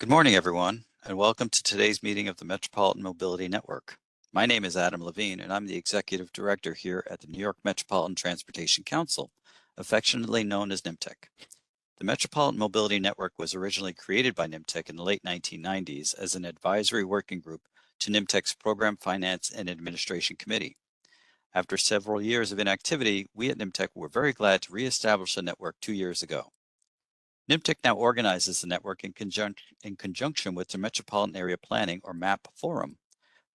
Good morning, everyone, and welcome to today's meeting of the Metropolitan Mobility Network. My name is Adam Levine, and I'm the Executive Director here at the New York Metropolitan Transportation Council, affectionately known as NYMTC. The Metropolitan Mobility Network was originally created by NYMTC in the late 1990s as an advisory working group to NYMTC's Program Finance and Administration Committee. After several years of inactivity, we at NYMTC were very glad to reestablish the network 2 years ago. NYMTC now organizes the network in conjunction with the Metropolitan Area Planning, or MAP Forum,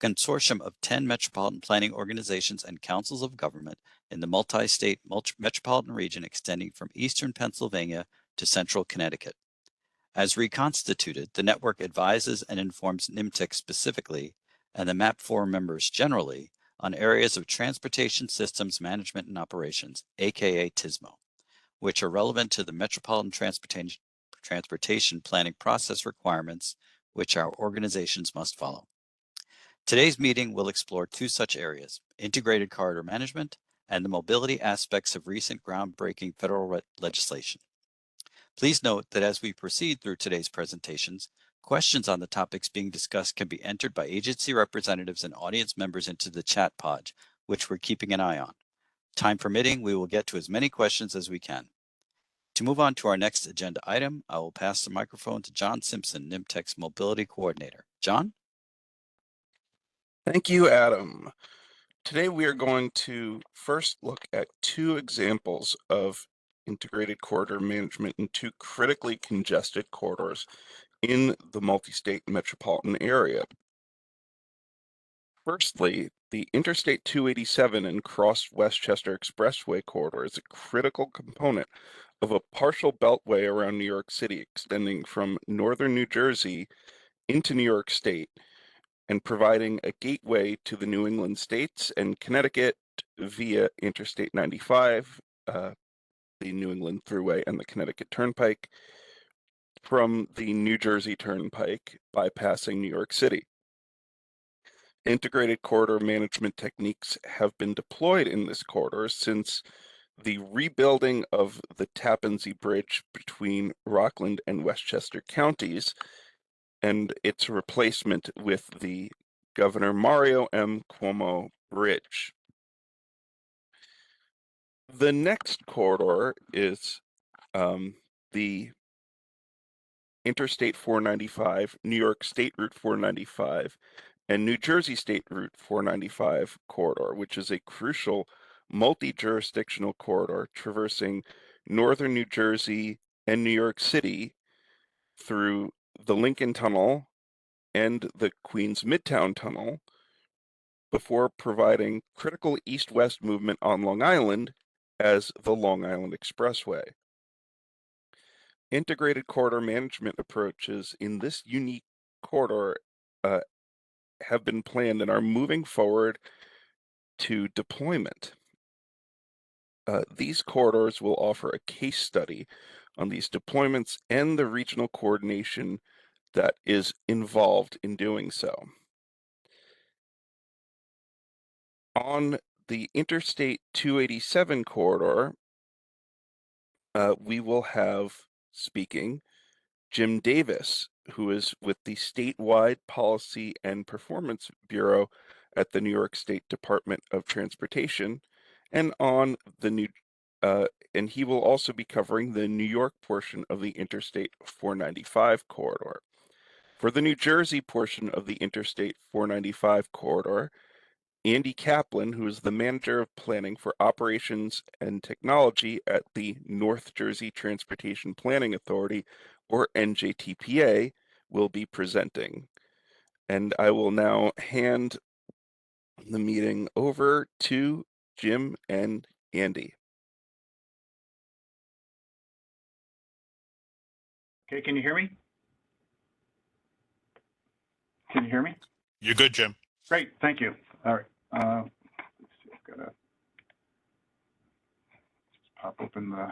a consortium of 10 metropolitan planning organizations and councils of government in the multi-state metropolitan region extending from eastern Pennsylvania to central Connecticut. As reconstituted, the network advises and informs NYMTC specifically, and the MAP Forum members generally, on areas of transportation systems management and operations, aka TSMO, which are relevant to the metropolitan transportation planning process requirements, which our organizations must follow. Today's meeting will explore two such areas: integrated corridor management and the mobility aspects of recent groundbreaking federal legislation. Please note that as we proceed through today's presentations, questions on the topics being discussed can be entered by agency representatives and audience members into the chat pod, which we're keeping an eye on. Time permitting, we will get to as many questions as we can. To move on to our next agenda item, I will pass the microphone to John Simpson, NYMTC's Mobility Coordinator. John? Thank you, Adam. Today we are going to first look at two examples of integrated corridor management in two critically congested corridors in the multi-state metropolitan area. Firstly, the Interstate 287 and Cross-Westchester Expressway corridor is a critical component of a partial beltway around New York City extending from northern New Jersey into New York State and providing a gateway to the New England states and Connecticut via Interstate 95, the New England Thruway and the Connecticut Turnpike, from the New Jersey Turnpike bypassing New York City. Integrated corridor management techniques have been deployed in this corridor since the rebuilding of the Tappan Zee Bridge between Rockland and Westchester counties and its replacement with the Governor Mario M. Cuomo Bridge. The next corridor is the Interstate 495, New York State Route 495, and New Jersey State Route 495 corridor, which is a crucial multi-jurisdictional corridor traversing northern New Jersey and New York City through the Lincoln Tunnel and the Queens Midtown Tunnel before providing critical east-west movement on Long Island as the Long Island Expressway. Integrated corridor management approaches in this unique corridor have been planned and are moving forward to deployment. These corridors will offer a case study on these deployments and the regional coordination that is involved in doing so. On the Interstate 287 corridor, we will have speaking Jim Davis, who is with the Statewide Policy and Performance Bureau at the New York State Department of Transportation, and and he will also be covering the New York portion of the Interstate 495 corridor. For the New Jersey portion of the Interstate 495 corridor, Andy Kaplan, who is the Manager of Planning for Operations and Technology at the North Jersey Transportation Planning Authority, or NJTPA, will be presenting. And I will now hand the meeting over to Jim and Andy. Okay, can you hear me? Can you hear me? You're good, Jim. Great, thank you. All right. Let's see, I've got to just pop open the.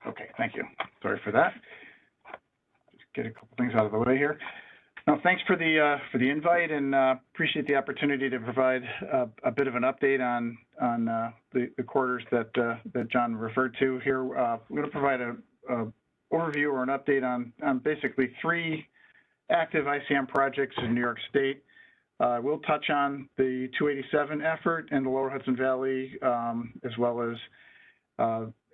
Okay, thank you. Sorry for that. Just get a couple things out of the way here. Well, thanks for the invite, and appreciate the opportunity to provide a bit of an update on the corridors that John referred to here. We're going to provide a overview or an update on basically 3 active ICM projects in New York State. We'll touch on the 287 effort in the Lower Hudson Valley, as well as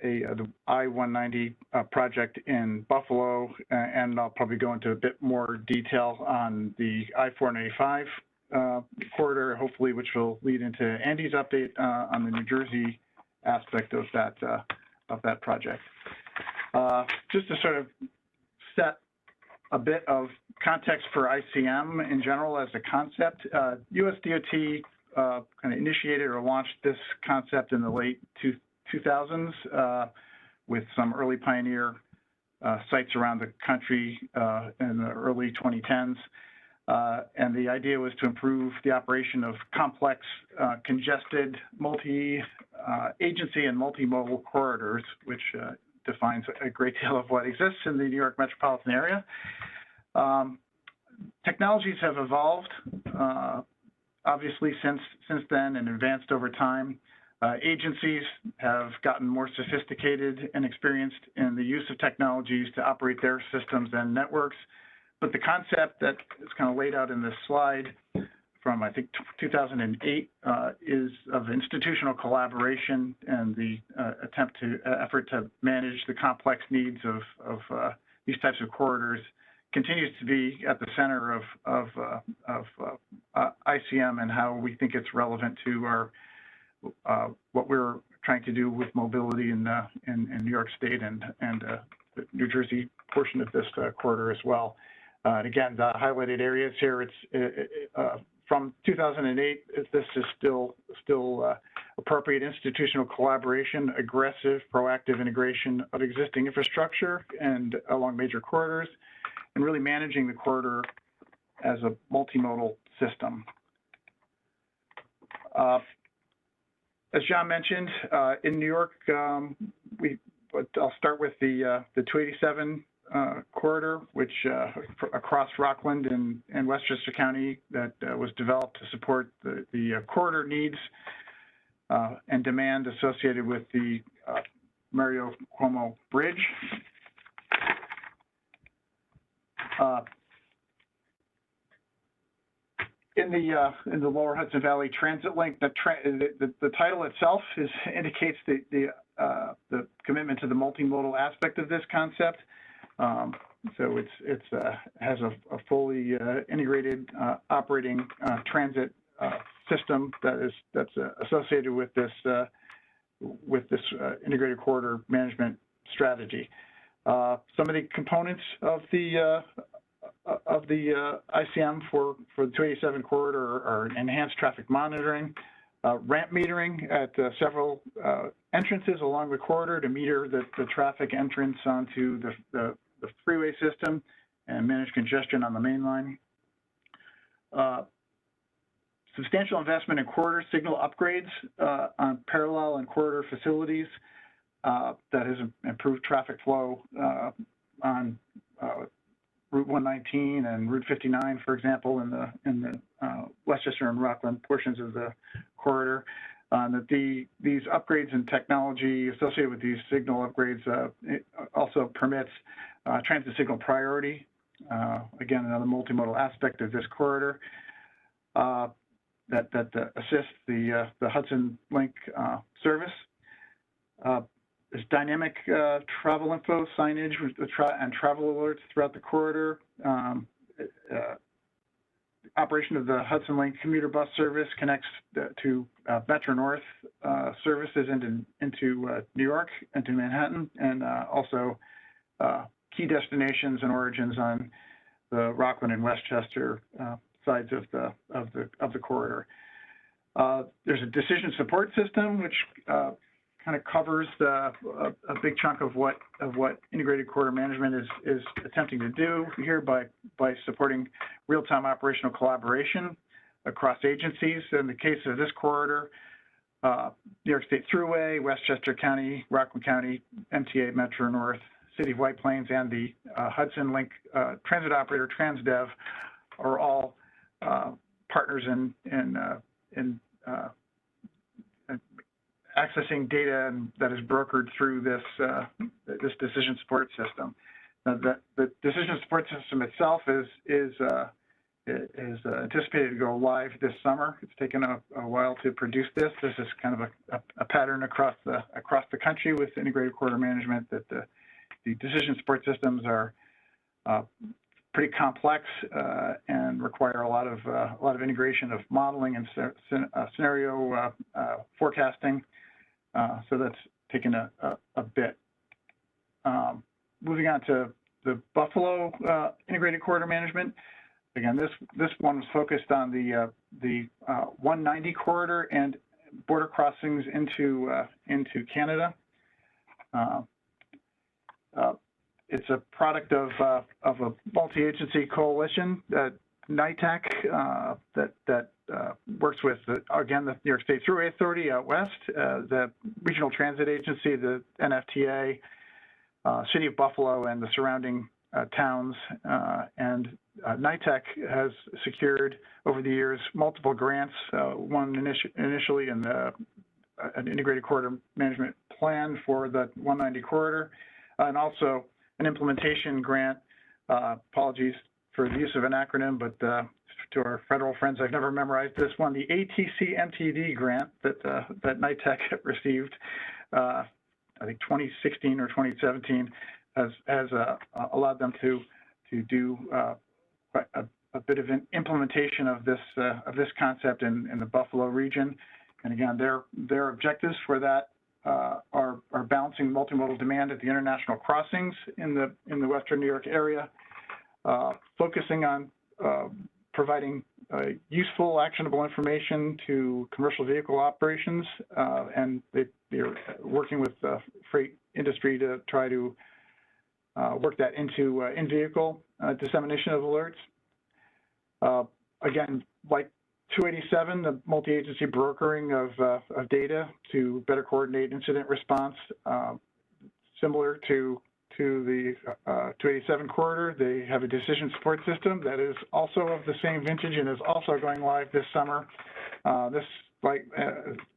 the I-190 project in Buffalo, and I'll probably go into a bit more detail on the I-495 corridor, hopefully, which will lead into Andy's update on the New Jersey aspect of that project. Just to sort of set a bit of context for ICM in general as a concept, US DOT kind of initiated or launched this concept in the late 2000s with some early pioneer sites around the country in the early 2010s. And the idea was to improve the operation of complex, congested, multi-agency and multimodal corridors, which defines a great deal of what exists in the New York metropolitan area. Technologies have evolved, obviously, since then and advanced over time. Agencies have gotten more sophisticated and experienced in the use of technologies to operate their systems and networks. But the concept that is kind of laid out in this slide from, I think, 2008 is of institutional collaboration and the effort to manage the complex needs of these types of corridors continues to be at the center of ICM and how we think it's relevant to our what we're trying to do with mobility in New York State and the New Jersey portion of this corridor as well. And again, the highlighted areas here, it's from 2008, this is still appropriate institutional collaboration, aggressive, proactive integration of existing infrastructure and along major corridors, and really managing the corridor as a multimodal system. As John mentioned, in New York, I'll start with the 287 corridor, which across Rockland and Westchester County, that was developed to support the corridor needs and demand associated with the Mario Cuomo Bridge. In the Lower Hudson Valley Transit Link, the title itself indicates the commitment to the multimodal aspect of this concept. So it has a fully integrated operating transit system that's associated with this integrated corridor management strategy. Some of the components of the ICM for the 287 corridor are enhanced traffic monitoring, ramp metering at several entrances along the corridor to meter the traffic entrance onto the freeway system and manage congestion on the main line. Substantial investment in corridor signal upgrades on parallel and corridor facilities that has improved traffic flow on Route 119 and Route 59, for example, in the Westchester and Rockland portions of the corridor. That these upgrades in technology associated with these signal upgrades it also permits transit signal priority. Again, another multimodal aspect of this corridor that assists the Hudson Link service. There's dynamic travel info signage and travel alerts throughout the corridor. Operation of the Hudson Link commuter bus service connects to Metro North services into New York, into Manhattan, and also key destinations and origins on the Rockland and Westchester sides of the corridor. There's a decision support system which kind of covers a big chunk of what integrated corridor management is attempting to do here by supporting real-time operational collaboration across agencies. In the case of this corridor, New York State Thruway, Westchester County, Rockland County, MTA, Metro North, City of White Plains, and the Hudson Link transit operator, Transdev, are all partners in accessing data that is brokered through this decision support system. Now, the decision support system itself is anticipated to go live this summer. It's taken a while to produce this. This is kind of a pattern across the country with integrated corridor management, that the decision support systems are pretty complex and require a lot of integration of modeling and scenario forecasting. So that's taken a bit. Moving on to the Buffalo integrated corridor management. Again, this one was focused on the 190 corridor and border crossings into Canada. It's a product of a multi-agency coalition, that NYTEC, that works with again the New York State Thruway Authority out west, the Regional Transit Agency, the NFTA, City of Buffalo, and the surrounding towns. And NYTEC has secured over the years multiple grants. One initially in an integrated corridor management plan for the 190 corridor, and also an implementation grant. Apologies for the use of an acronym, but to our federal friends, I've never memorized this one. The ATC-MTD grant that NYTEC received, I think 2016 or 2017, has allowed them to do a bit of an implementation of this concept in the Buffalo region. And again, their objectives for that are balancing multimodal demand at the international crossings in the Western New York area, focusing on providing useful, actionable information to commercial vehicle operations, and they're working with the freight industry to try to work that into in-vehicle dissemination of alerts. Again, like 287, the multi-agency brokering of data to better coordinate incident response, similar to the 287 corridor. They have a decision support system that is also of the same vintage and is also going live this summer. This, like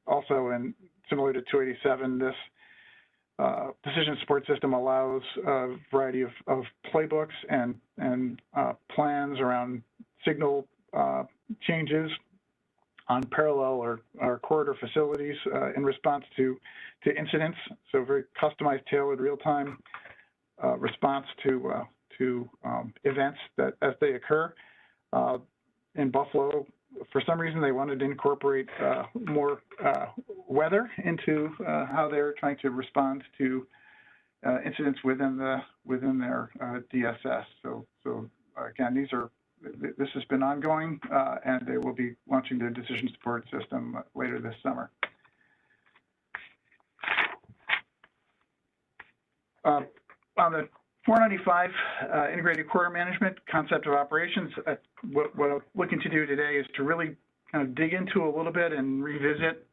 also and similar to 287, this decision support system allows a variety of playbooks and plans around signal changes on parallel or corridor facilities in response to incidents. So very customized, tailored, real-time response to events that as they occur. In Buffalo, for some reason, they wanted to incorporate more weather into how they're trying to respond to incidents within their DSS. So again, this has been ongoing, and they will be launching their decision support system later this summer. On the 495 integrated corridor management concept of operations, what I'm looking to do today is to really kind of dig into a little bit and revisit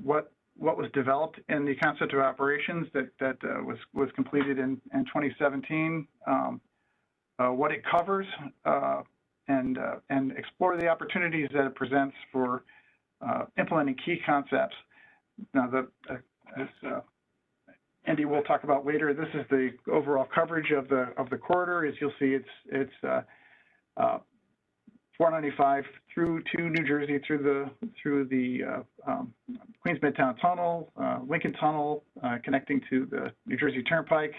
what was developed in the concept of operations that was completed in 2017, what it covers, and explore the opportunities that it presents for implementing key concepts. Now, as Andy will talk about later, this is the overall coverage of the corridor. As you'll see, it's 495 through to New Jersey, through the Queens Midtown Tunnel, Lincoln Tunnel, connecting to the New Jersey Turnpike,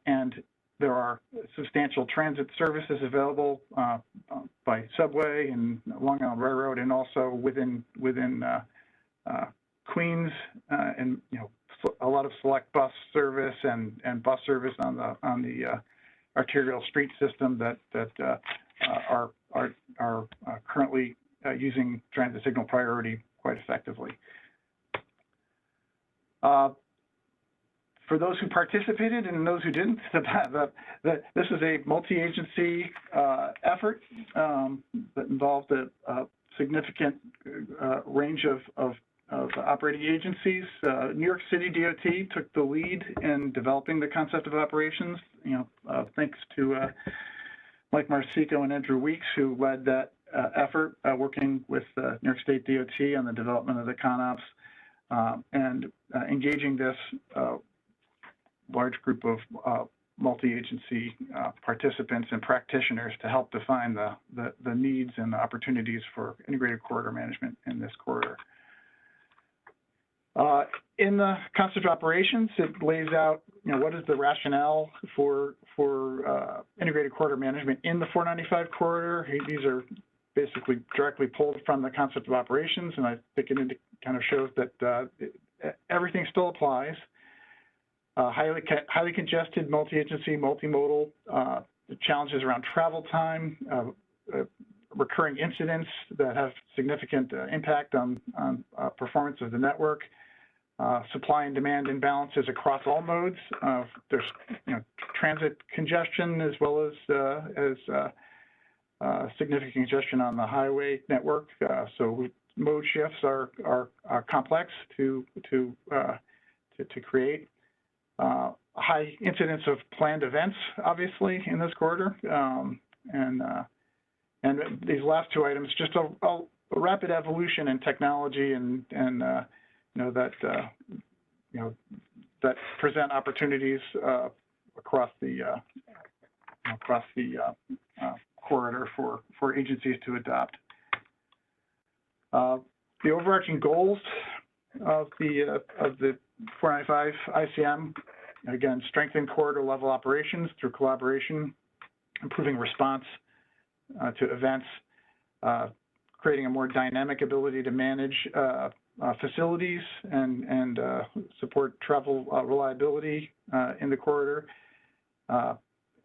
and there are substantial transit services available by subway and Long Island Railroad, and also within Queens, and a lot of select bus service and bus service on the arterial street system that are currently using transit signal priority quite effectively. For those who participated and those who didn't, this is a multi-agency effort that involved a significant range of operating agencies. New York City DOT took the lead in developing the concept of operations. Thanks to Mike Marsico and Andrew Weeks, who led that effort, working with New York State DOT on the development of the ConOps and engaging this large group of multi-agency participants and practitioners to help define the needs and the opportunities for integrated corridor management in this corridor. In the concept of operations, it lays out, what is the rationale for integrated corridor management in the 495 corridor. These are basically directly pulled from the concept of operations, and I think it kind of shows that everything still applies. Highly congested, multi-agency, multimodal, the challenges around travel time, recurring incidents that have significant impact on performance of the network, supply and demand imbalances across all modes. There's transit congestion as well as significant congestion on the highway network. So mode shifts are complex to create. High incidence of planned events, obviously, in this corridor, and these last two items, just a rapid evolution in technology and that present opportunities across the corridor for agencies to adopt. The overarching goals of the 495 ICM, again, strengthen corridor level operations through collaboration, improving response to events, creating a more dynamic ability to manage facilities and support travel reliability in the corridor,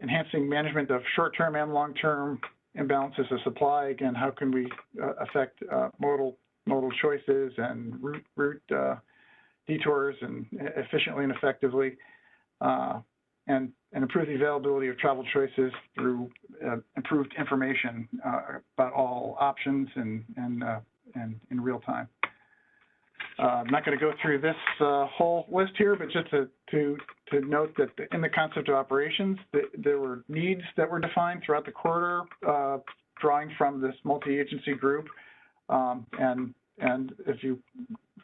enhancing management of short-term and long-term imbalances of supply. Again, how can we affect modal choices and route detours and efficiently and effectively, and improve the availability of travel choices through improved information about all options and in real time. I'm not going to go through this whole list here, but just to note that in the concept of operations, there were needs that were defined throughout the corridor, drawing from this multi-agency group, and if you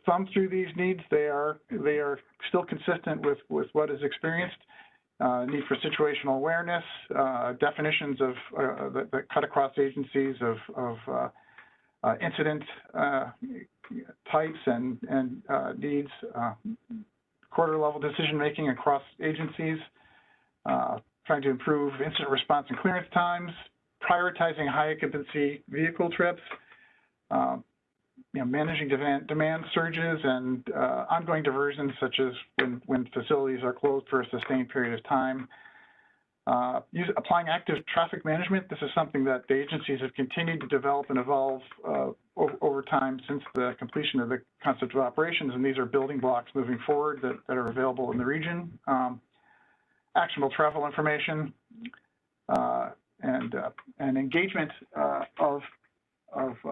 thumb through these needs, they are still consistent with what is experienced. Need for situational awareness, definitions of that cut across agencies of incident types and needs, corridor level decision making across agencies, trying to improve incident response and clearance times, prioritizing high occupancy vehicle trips, managing demand surges and ongoing diversions, such as when facilities are closed for a sustained period of time. Applying active traffic management. This is something that the agencies have continued to develop and evolve over time since the completion of the concept of operations, and these are building blocks moving forward that are available in the region. Actionable travel information and engagement of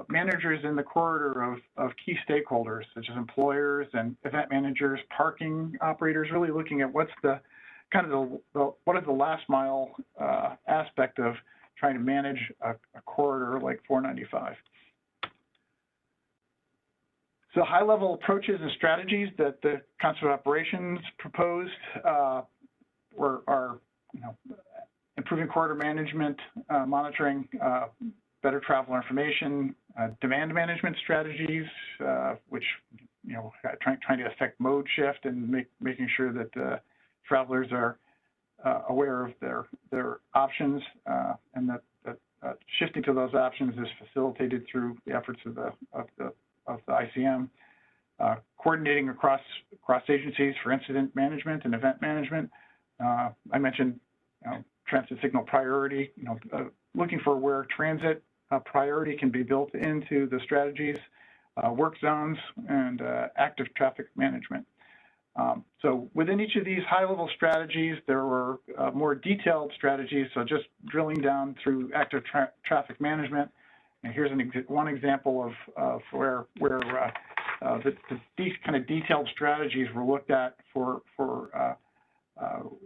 managers in the corridor of key stakeholders, such as employers and event managers, parking operators, really looking at what's the what is the last mile aspect of trying to manage a corridor like 495. So high-level approaches and strategies that the concept of operations proposed are improving corridor management, monitoring better traveler information, demand management strategies, which trying to affect mode shift and making sure that travelers are aware of their options, and that shifting to those options is facilitated through the efforts of the ICM. Coordinating across agencies for incident management and event management. I mentioned transit signal priority. Looking for where transit priority can be built into the strategies, work zones, and active traffic management. So within each of these high-level strategies, there were more detailed strategies. So just drilling down through active traffic management. And here's one example of where these kind of detailed strategies were looked at for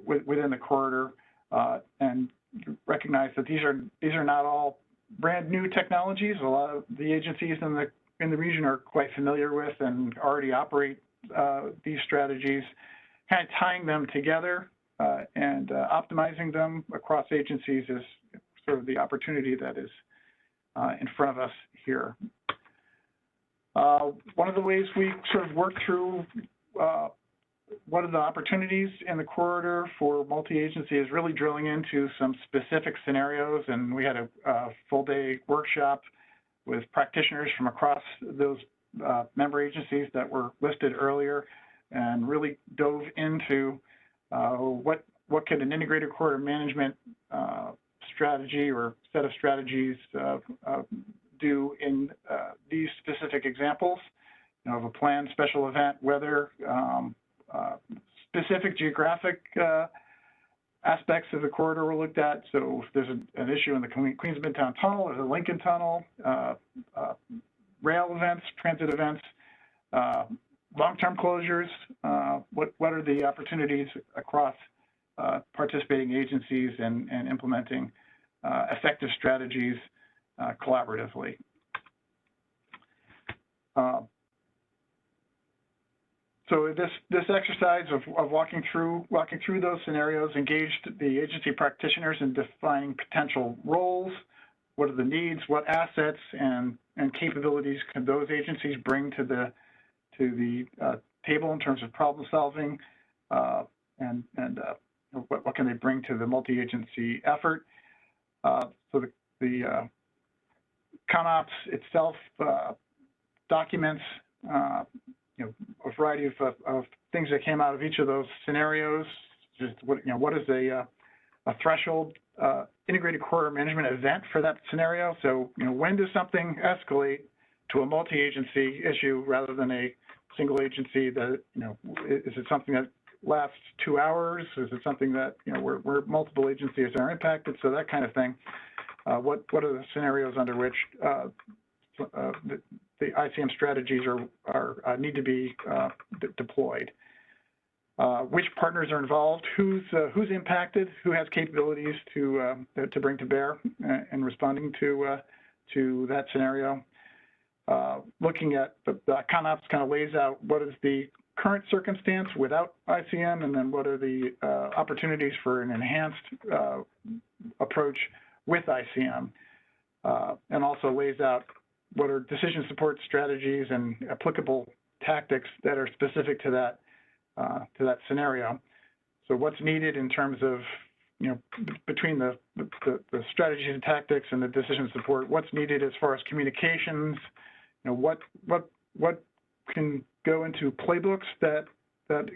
within the corridor, and recognize that these are not all brand new technologies. A lot of the agencies in the region are quite familiar with and already operate these strategies. Kind of tying them together and optimizing them across agencies is sort of the opportunity that is in front of us here. One of the ways we sort of work through what are the opportunities in the corridor for multi-agency is really drilling into some specific scenarios, and we had a full-day workshop with practitioners from across those member agencies that were listed earlier, and really dove into what could an integrated corridor management strategy or set of strategies do in these specific examples, of a planned special event, weather, specific geographic aspects of the corridor were looked at. So if there's an issue in the Queens Midtown Tunnel or the Lincoln Tunnel, rail events, transit events, long-term closures, what are the opportunities across participating agencies and implementing effective strategies collaboratively. So this exercise of walking through those scenarios engaged the agency practitioners in defining potential roles. What are the needs? What assets and capabilities can those agencies bring to the table in terms of problem solving, and what can they bring to the multi-agency effort? So the ConOps itself documents a variety of things that came out of each of those scenarios. Just what is a threshold integrated corridor management event for that scenario? So when does something escalate to a multi-agency issue rather than a single agency? That is it something that lasts 2 hours? Is it something that where multiple agencies are impacted? So that kind of thing. What are the scenarios under which the ICM strategies are need to be deployed? Which partners are involved? Who's impacted? Who has capabilities to bring to bear in responding to that scenario? Looking at the ConOps kind of lays out what is the current circumstance without ICM, and then what are the opportunities for an enhanced approach with ICM, and also lays out what are decision support strategies and applicable tactics that are specific to that scenario. So what's needed in terms of between the strategies and tactics and the decision support, what's needed as far as communications, what can go into playbooks that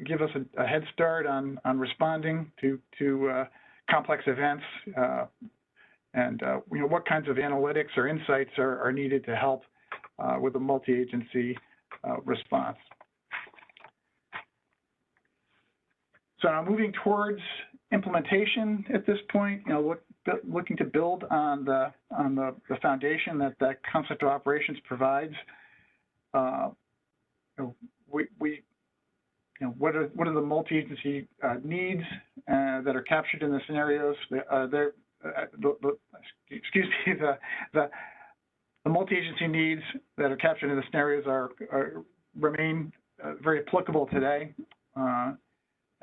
give us a head start on responding to complex events, and what kinds of analytics or insights are needed to help with a multi-agency response. So now moving towards implementation at this point, looking to build on the foundation that concept of operations provides. What are the multi-agency needs that are captured in the scenarios? The multi-agency needs that are captured in the scenarios remain very applicable today.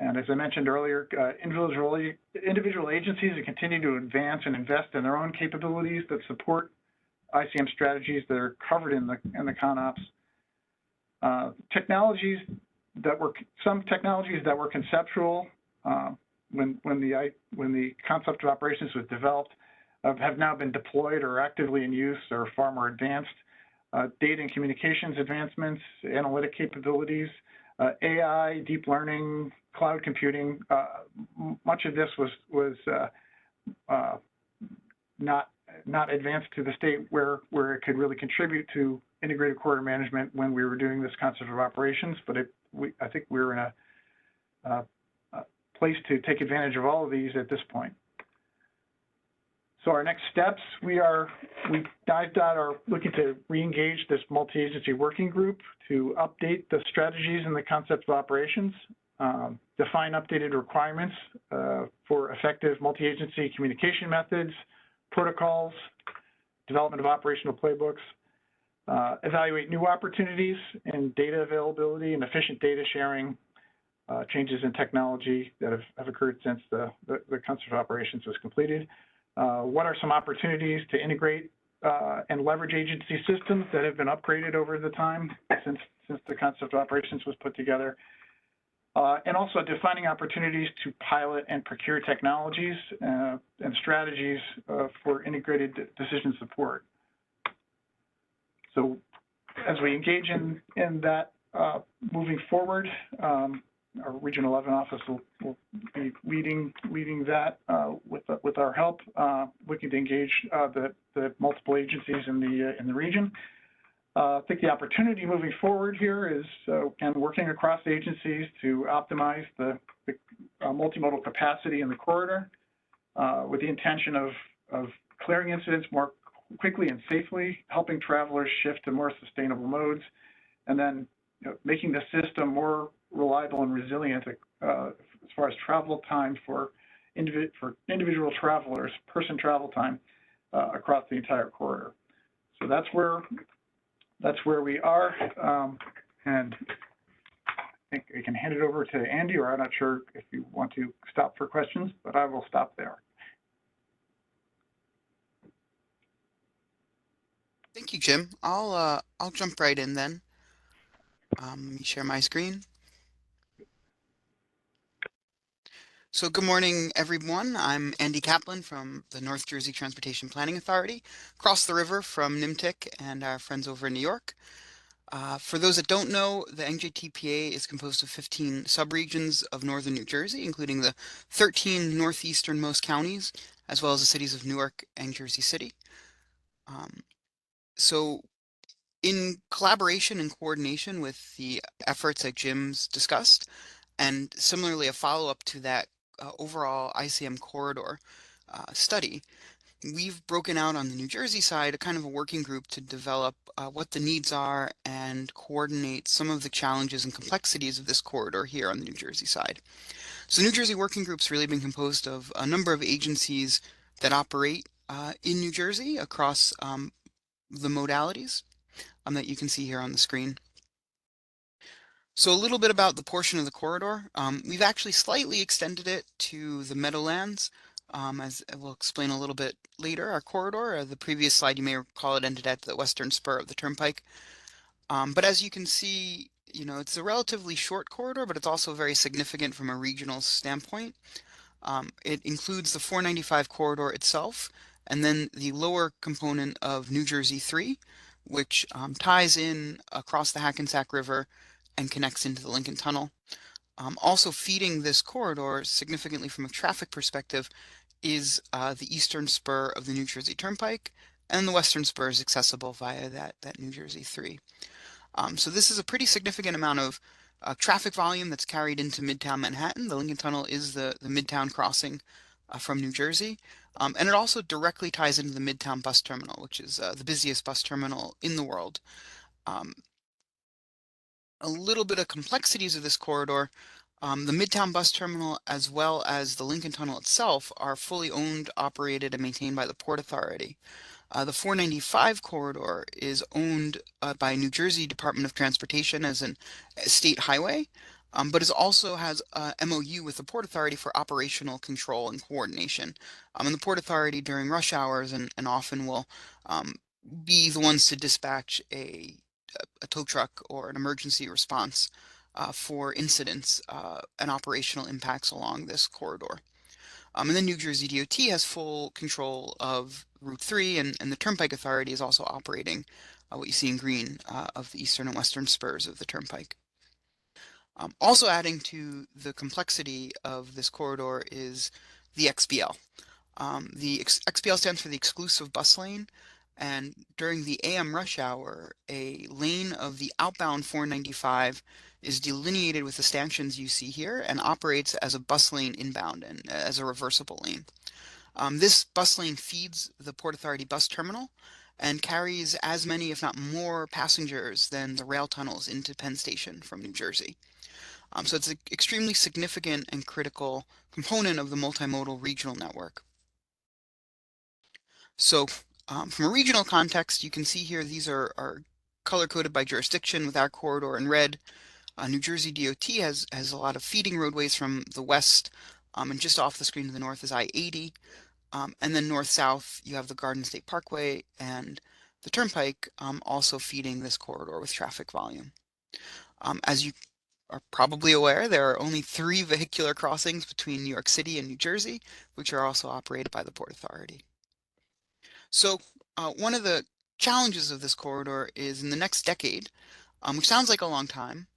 And as I mentioned earlier, individual agencies that continue to advance and invest in their own capabilities that support ICM strategies that are covered in the ConOps. Some technologies that were conceptual when the concept of operations was developed have now been deployed or actively in use or far more advanced. Data and communications advancements, analytic capabilities, AI, deep learning, cloud computing. Much of this was not advanced to the state where it could really contribute to integrated corridor management when we were doing this concept of operations. But I think we're in a place to take advantage of all of these at this point. So our next steps, we dived out are looking to re-engage this multi-agency working group to update the strategies and the concept of operations. define updated requirements for effective multi-agency communication methods, protocols, development of operational playbooks, evaluate new opportunities in data availability and efficient data sharing, changes in technology that have occurred since the concept of operations was completed. What are some opportunities to integrate and leverage agency systems that have been upgraded over the time since the concept of operations was put together? And also defining opportunities to pilot and procure technologies and strategies for integrated decision support. So as we engage in that moving forward, our Region 11 office will be leading that with our help, looking to engage the multiple agencies in the region. I think the opportunity moving forward here is and working across agencies to optimize the multimodal capacity in the corridor with the intention of clearing incidents more quickly and safely, helping travelers shift to more sustainable modes, and then making the system more reliable and resilient as far as travel time for individual travelers, person travel time across the entire corridor. So that's where we are, and I think I can hand it over to Andy, or I'm not sure if you want to stop for questions, but I will stop there. Thank you, Jim. I'll jump right in then. Let me share my screen. So good morning, everyone. I'm Andy Kaplan from the North Jersey Transportation Planning Authority, across the river from NYMTC and our friends over in New York. For those that don't know, the NJTPA is composed of 15 subregions of northern New Jersey, including the 13 northeasternmost counties, as well as the cities of Newark and Jersey City. So in collaboration and coordination with the efforts that Jim's discussed, and similarly a follow-up to that overall ICM corridor study, we've broken out on the New Jersey side a kind of a working group to develop what the needs are and coordinate some of the challenges and complexities of this corridor here on the New Jersey side. So New Jersey Working Group's really been composed of a number of agencies that operate in New Jersey across the modalities that you can see here on the screen. So a little bit about the portion of the corridor. We've actually slightly extended it to the Meadowlands, as we'll explain a little bit later. Our corridor, the previous slide, you may recall it ended at the western spur of the Turnpike. But as you can see, it's a relatively short corridor, but it's also very significant from a regional standpoint. It includes the 495 corridor itself, and then the lower component of New Jersey 3, which ties in across the Hackensack River and connects into the Lincoln Tunnel. Also feeding this corridor significantly from a traffic perspective is the eastern spur of the New Jersey Turnpike, and the western spur is accessible via that New Jersey 3. So this is a pretty significant amount of traffic volume that's carried into Midtown Manhattan. The Lincoln Tunnel is the Midtown crossing from New Jersey, and it also directly ties into the Midtown bus terminal, which is the busiest bus terminal in the world. A little bit of complexities of this corridor. The Midtown bus terminal, as well as the Lincoln Tunnel itself, are fully owned, operated, and maintained by the Port Authority. The 495 corridor is owned by New Jersey Department of Transportation as a state highway, but it also has a MOU with the Port Authority for operational control and coordination. And the Port Authority during rush hours and often will be the ones to dispatch a tow truck or an emergency response for incidents and operational impacts along this corridor. And then New Jersey DOT has full control of Route 3, and the Turnpike Authority is also operating what you see in green of the eastern and western spurs of the Turnpike. Also adding to the complexity of this corridor is the XBL. The XBL stands for the exclusive bus lane, and during the AM rush hour, a lane of the outbound 495 is delineated with the stanchions you see here and operates as a bus lane inbound and as a reversible lane. This bus lane feeds the Port Authority bus terminal and carries as many, if not more, passengers than the rail tunnels into Penn Station from New Jersey. So it's an extremely significant and critical component of the multimodal regional network. So from a regional context, you can see here these are color-coded by jurisdiction with our corridor in red. New Jersey DOT has a lot of feeding roadways from the west, and just off the screen to the north is I-80. And then north-south, you have the Garden State Parkway and the Turnpike also feeding this corridor with traffic volume. As you are probably aware, there are only 3 vehicular crossings between New York City and New Jersey, which are also operated by the Port Authority. So one of the challenges of this corridor is in the next decade, which sounds like a long time,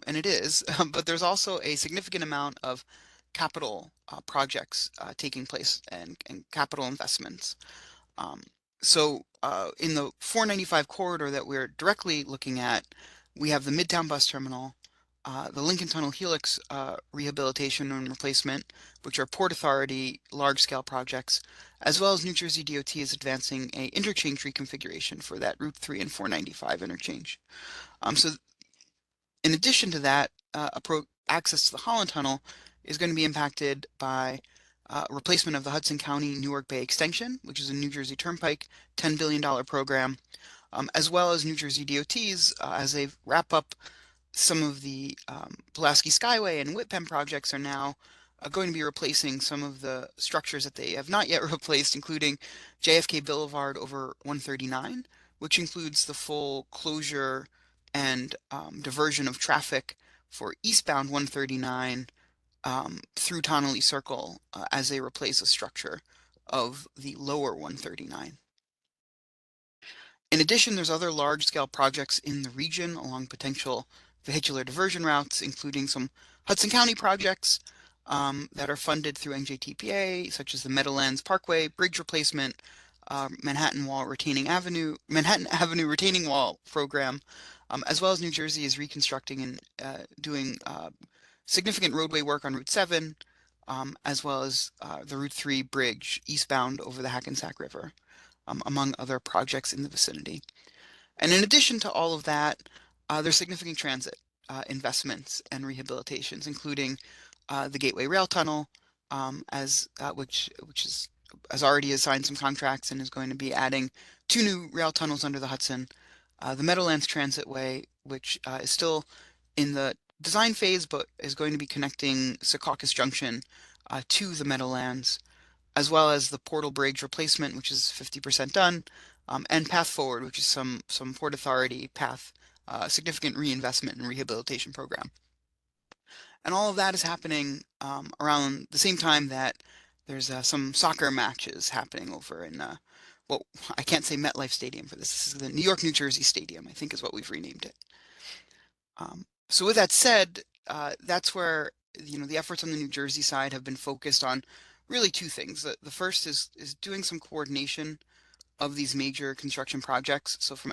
and it is, but there's also a significant amount of capital projects taking place and capital investments. So in the 495 corridor that we're directly looking at, we have the Midtown Bus Terminal, the Lincoln Tunnel Helix rehabilitation and replacement, which are Port Authority large-scale projects, as well as New Jersey DOT is advancing a interchange reconfiguration for that Route 3 and 495 interchange. So in addition to that, access to the Holland Tunnel is going to be impacted by replacement of the Hudson County Newark Bay Extension, which is a New Jersey Turnpike $10 billion program, as well as New Jersey DOT's as they wrap up some of the Pulaski Skyway and Whitpen projects are now going to be replacing some of the structures that they have not yet replaced, including JFK Boulevard over 139, which includes the full closure and diversion of traffic for eastbound 139 through Tonnelle Circle as they replace a structure of the lower 139. In addition, there's other large-scale projects in the region along potential vehicular diversion routes, including some Hudson County projects that are funded through NJTPA, such as the Meadowlands Parkway Bridge Replacement, Manhattan Avenue Retaining Wall Program, as well as New Jersey is reconstructing and doing significant roadway work on Route 7, as well as the Route 3 bridge eastbound over the Hackensack River, among other projects in the vicinity. And in addition to all of that, there's significant transit investments and rehabilitations, including the Gateway Rail Tunnel, which has already assigned some contracts and is going to be adding 2 new rail tunnels under the Hudson. The Meadowlands Transitway, which is still in the design phase, but is going to be connecting Secaucus Junction to the Meadowlands, as well as the Portal Bridge replacement, which is 50% done, and Path Forward, which is some Port Authority path, significant reinvestment and rehabilitation program. And all of that is happening around the same time that there's some soccer matches happening over in, well, I can't say MetLife Stadium for this. This is the New York, New Jersey Stadium, I think is what we've renamed it. So with that said, that's where, the efforts on the New Jersey side have been focused on really 2 things. The first is doing some coordination of these major construction projects. So from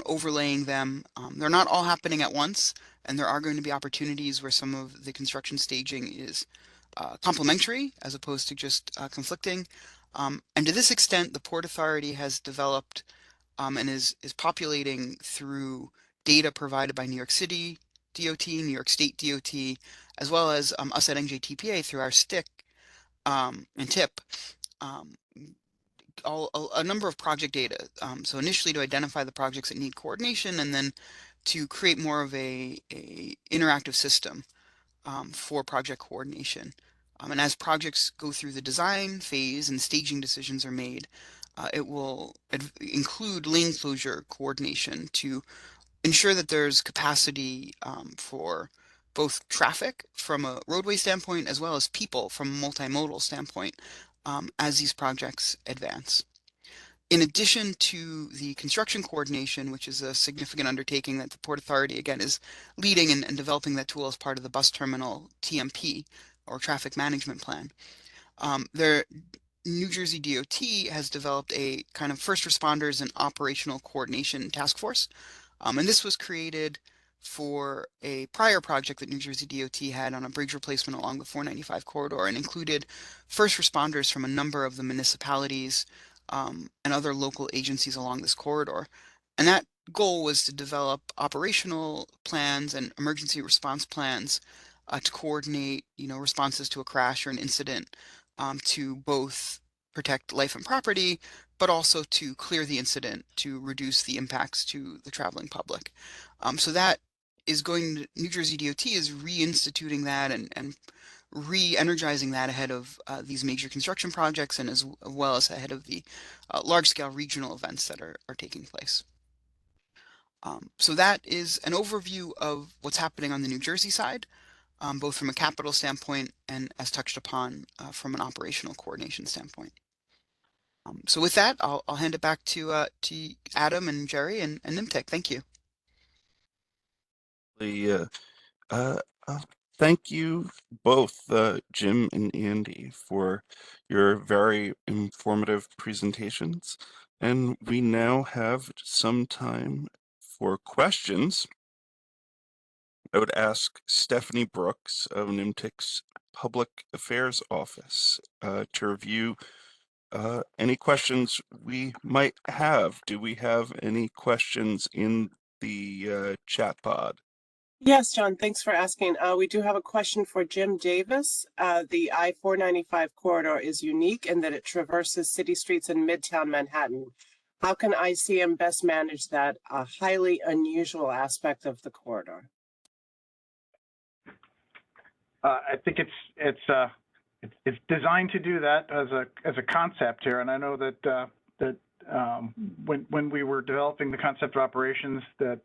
overlaying them, they're not all happening at once, and there are going to be opportunities where some of the construction staging is complementary as opposed to just conflicting. And to this extent, the Port Authority has developed and is populating through data provided by New York City DOT, New York State DOT, as well as us at NJTPA through our STIC and TIP, a number of project data. So initially to identify the projects that need coordination, and then to create more of a interactive system for project coordination. And as projects go through the design phase and staging decisions are made, it will include lane closure coordination to ensure that there's capacity for both traffic from a roadway standpoint as well as people from a multimodal standpoint as these projects advance. In addition to the construction coordination, which is a significant undertaking that the Port Authority, again, is leading and developing that tool as part of the bus terminal TMP, or traffic management plan, New Jersey DOT has developed a kind of first responders and operational coordination task force. And this was created for a prior project that New Jersey DOT had on a bridge replacement along the 495 corridor, and included first responders from a number of the municipalities and other local agencies along this corridor. And that goal was to develop operational plans and emergency response plans to coordinate, responses to a crash or an incident, to both protect life and property, but also to clear the incident to reduce the impacts to the traveling public. So that is New Jersey DOT is reinstituting that and re-energizing that ahead of these major construction projects and as well as ahead of the large-scale regional events that are taking place. So that is an overview of what's happening on the New Jersey side, both from a capital standpoint and as touched upon from an operational coordination standpoint. So with that, I'll hand it back to Adam and Jerry and NYMTC. Thank you. Thank you both, Jim and Andy, for your very informative presentations. And we now have some time for questions. I would ask Stephanie Brooks of NYMTC's Public Affairs Office to review any questions we might have. Do we have any questions in the chat pod? Yes, John, thanks for asking. We do have a question for Jim Davis. The I-495 corridor is unique in that it traverses city streets in Midtown Manhattan. How can ICM best manage that highly unusual aspect of the corridor? I think it's designed to do that as a concept here, and I know that when we were developing the concept of operations, that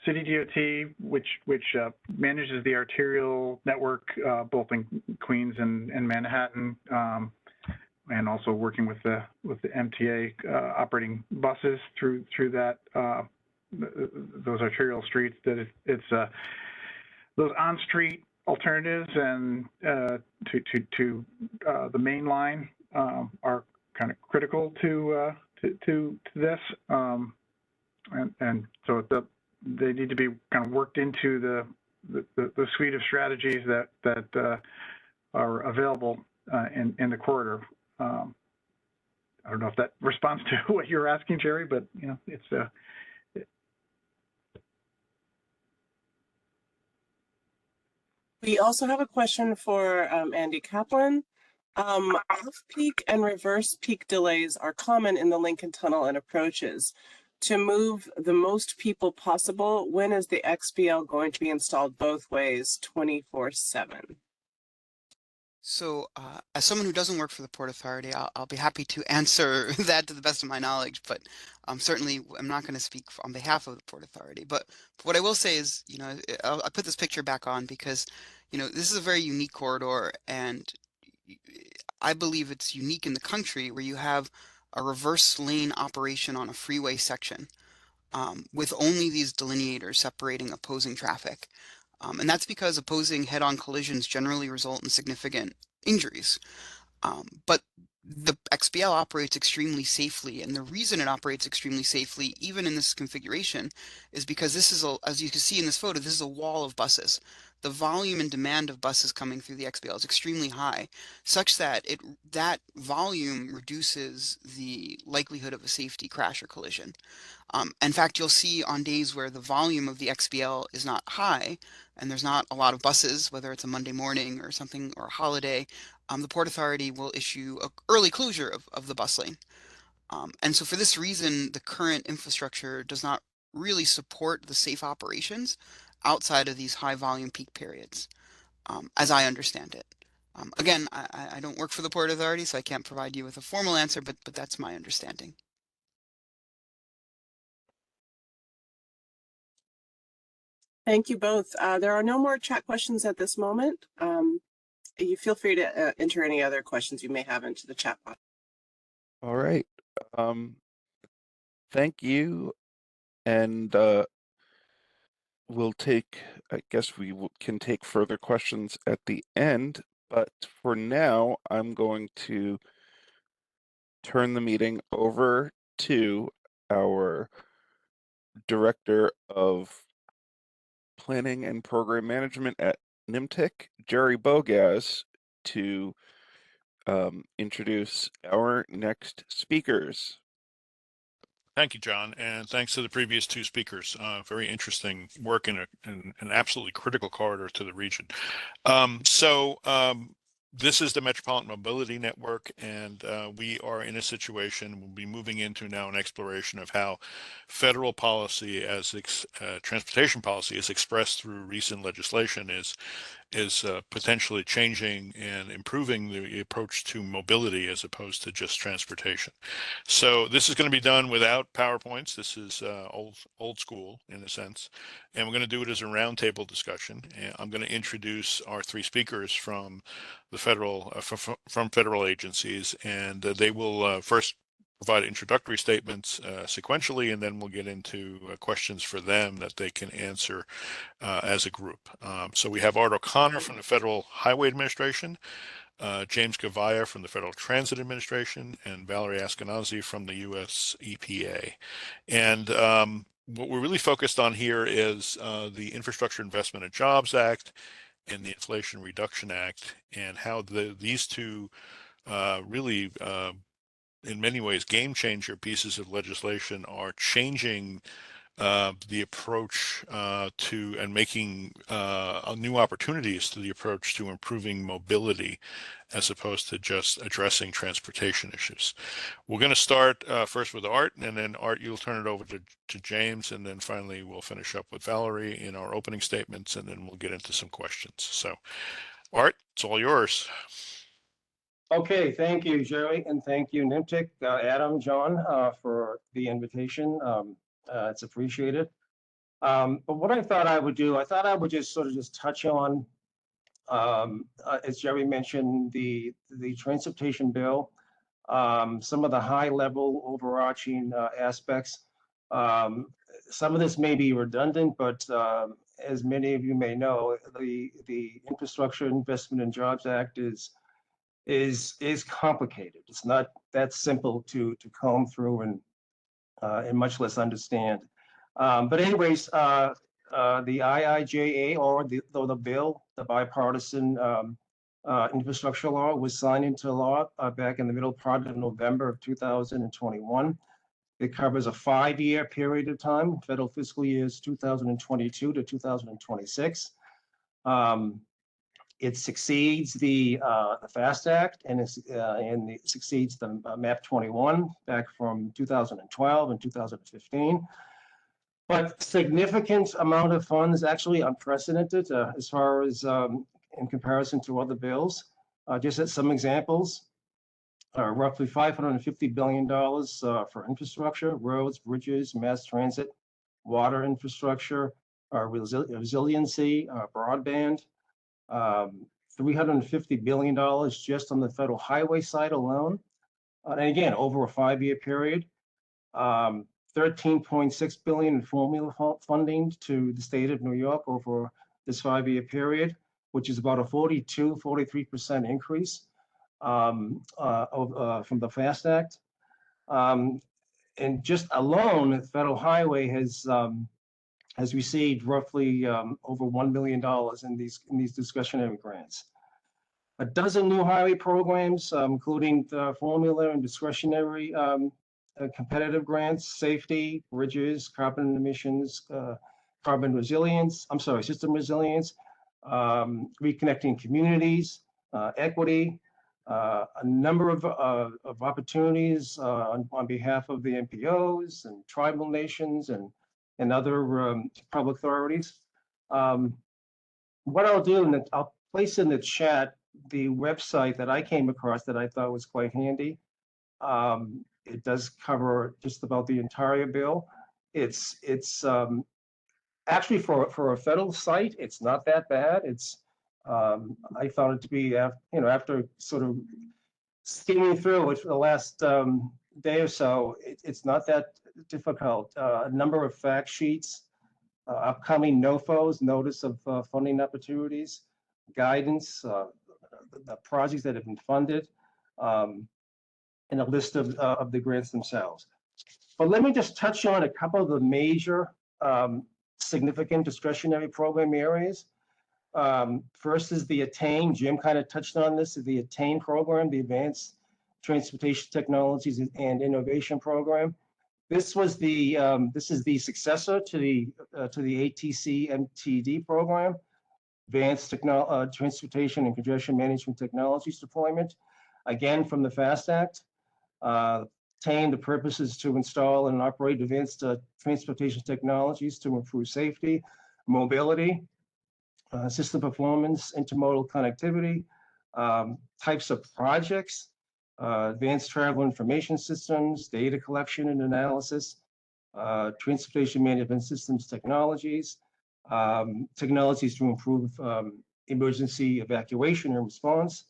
City DOT, which manages the arterial network both in Queens and Manhattan, and also working with the MTA operating buses through that those arterial streets, that it's those on-street alternatives and to the main line are kind of critical to this, and so they need to be kind of worked into the suite of strategies that are available in the corridor. I don't know if that responds to what you're asking, Jerry, but it's We also have a question for Andy Kaplan. Off-peak and reverse peak delays are common in the Lincoln Tunnel and approaches. To move the most people possible, when is the XBL going to be installed both ways, 24/7? So as someone who doesn't work for the Port Authority, I'll be happy to answer that to the best of my knowledge, but certainly I'm not going to speak on behalf of the Port Authority. But what I will say is, I put this picture back on because, this is a very unique corridor, and I believe it's unique in the country where you have a reverse lane operation on a freeway section with only these delineators separating opposing traffic. And that's because opposing head-on collisions generally result in significant injuries. But the XBL operates extremely safely, and the reason it operates extremely safely, even in this configuration, is because this is, as you can see in this photo, this is a wall of buses. The volume and demand of buses coming through the XBL is extremely high, such that that volume reduces the likelihood of a safety crash or collision. In fact, you'll see on days where the volume of the XBL is not high and there's not a lot of buses, whether it's a Monday morning or something or a holiday, the Port Authority will issue an early closure of the bus lane. And so for this reason, the current infrastructure does not really support the safe operations outside of these high volume peak periods, as I understand it. Again, I don't work for the Port Authority, so I can't provide you with a formal answer, but that's my understanding. Thank you both. There are no more chat questions at this moment. You feel free to enter any other questions you may have into the chat box. All right. Thank you. And we'll take, I guess can take further questions at the end, but for now, I'm going to turn the meeting over to our Director of Planning and Program Management at NYMTC, Jerry Bogaz, to introduce our next speakers. Thank you, John, and thanks to the previous two speakers. Very interesting work in an absolutely critical corridor to the region. This is the Metropolitan Mobility Network, and we are in a situation, we'll be moving into now an exploration of how federal policy as transportation policy is expressed through recent legislation is potentially changing and improving the approach to mobility as opposed to just transportation. So this is going to be done without PowerPoints. This is old school in a sense, and we're going to do it as a roundtable discussion. And I'm going to introduce our three speakers from the federal from federal agencies, and they will first provide introductory statements sequentially, and then we'll get into questions for them that they can answer as a group. So we have Art O'Connor from the Federal Highway Administration, James Gavaya from the Federal Transit Administration, and Valerie Askenazi from the US EPA. And what we're really focused on here is the Infrastructure Investment and Jobs Act and the Inflation Reduction Act, and how these two really in many ways game changer pieces of legislation are changing the approach to and making new opportunities to the approach to improving mobility as opposed to just addressing transportation issues. We're going to start first with Art, and then Art, you'll turn it over to James, and then finally we'll finish up with Valerie in our opening statements, and then we'll get into some questions. So Art, it's all yours. Okay, thank you, Jerry, and thank you, NYMTC, Adam, John, for the invitation. It's appreciated. But what I thought I would do, I thought I would just sort of just touch on, as Jerry mentioned, the transportation bill, some of the high-level overarching aspects. Some of this may be redundant, but as many of you may know, the Infrastructure Investment and Jobs Act is complicated. It's not that simple to comb through and much less understand. But anyways, the IIJA or the bill, the bipartisan infrastructure law, was signed into law back in the middle part of November of 2021. It covers a 5-year period of time, federal fiscal years 2022 to 2026. It succeeds the FAST Act, and it succeeds the MAP 21 back from 2012 and 2015. But significant amount of funds, actually unprecedented as far as in comparison to other bills. Just as some examples, roughly $550 billion for infrastructure, roads, bridges, mass transit, water infrastructure, resiliency, broadband. $350 billion just on the federal highway side alone. And again, over a 5-year period. $13.6 billion in formula funding to the state of New York over this 5-year period, which is about a 43% increase from the FAST Act. And just alone, the federal highway has received roughly over $1 million in these discretionary grants. A dozen new highway programs, including the formula and discretionary competitive grants, safety, bridges, carbon emissions, carbon resilience, system resilience, reconnecting communities, equity, a number of opportunities on behalf of the MPOs and tribal nations and other public authorities. What I'll do, I'll place in the chat the website that I came across that I thought was quite handy. It does cover just about the entire bill. It's actually for a federal site, it's not that bad. It's I found it to be after sort of skimming through it for the last day or so, it's not that difficult. A number of fact sheets, upcoming NOFOs, notice of funding opportunities, guidance, the projects that have been funded, and a list of the grants themselves. But let me just touch on a couple of the major significant discretionary program areas. First is the ATTAIN. Jim kind of touched on this, the ATTAIN program, the Advanced Transportation Technologies and Innovation Program. This was the this is the successor to the ATC MTD program, Advanced Transportation and Congestion Management Technologies Deployment, again from the FAST Act. The purpose is to install and operate advanced transportation technologies to improve safety, mobility, system performance, intermodal connectivity, types of projects, advanced travel information systems, data collection and analysis, transportation management systems technologies, technologies to improve emergency evacuation and response.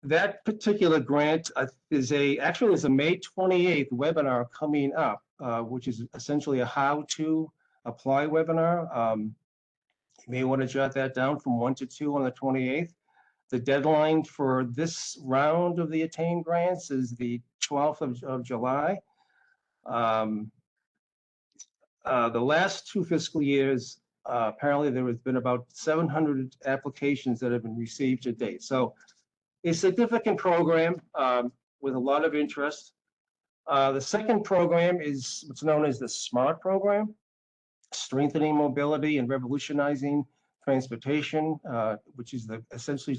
That particular grant is actually a May 28th webinar coming up, which is essentially a how-to apply webinar. You may want to jot that down from 1 to 2 on the 28th. The deadline for this round of the Attain grants is the 12th of July. The last 2 fiscal years, apparently there has been about 700 applications that have been received to date. So a significant program with a lot of interest. The second program is what's known as the SMART program, Strengthening Mobility and Revolutionizing Transportation, which is essentially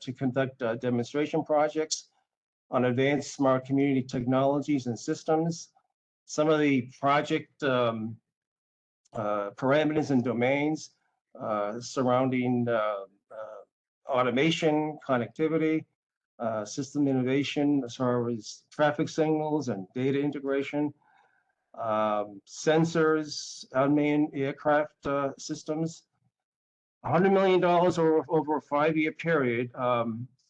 to conduct demonstration projects on advanced smart community technologies and systems. Some of the project parameters and domains surrounding automation, connectivity, system innovation as far as traffic signals and data integration, sensors, unmanned aircraft systems. $100 million over a 5-year period,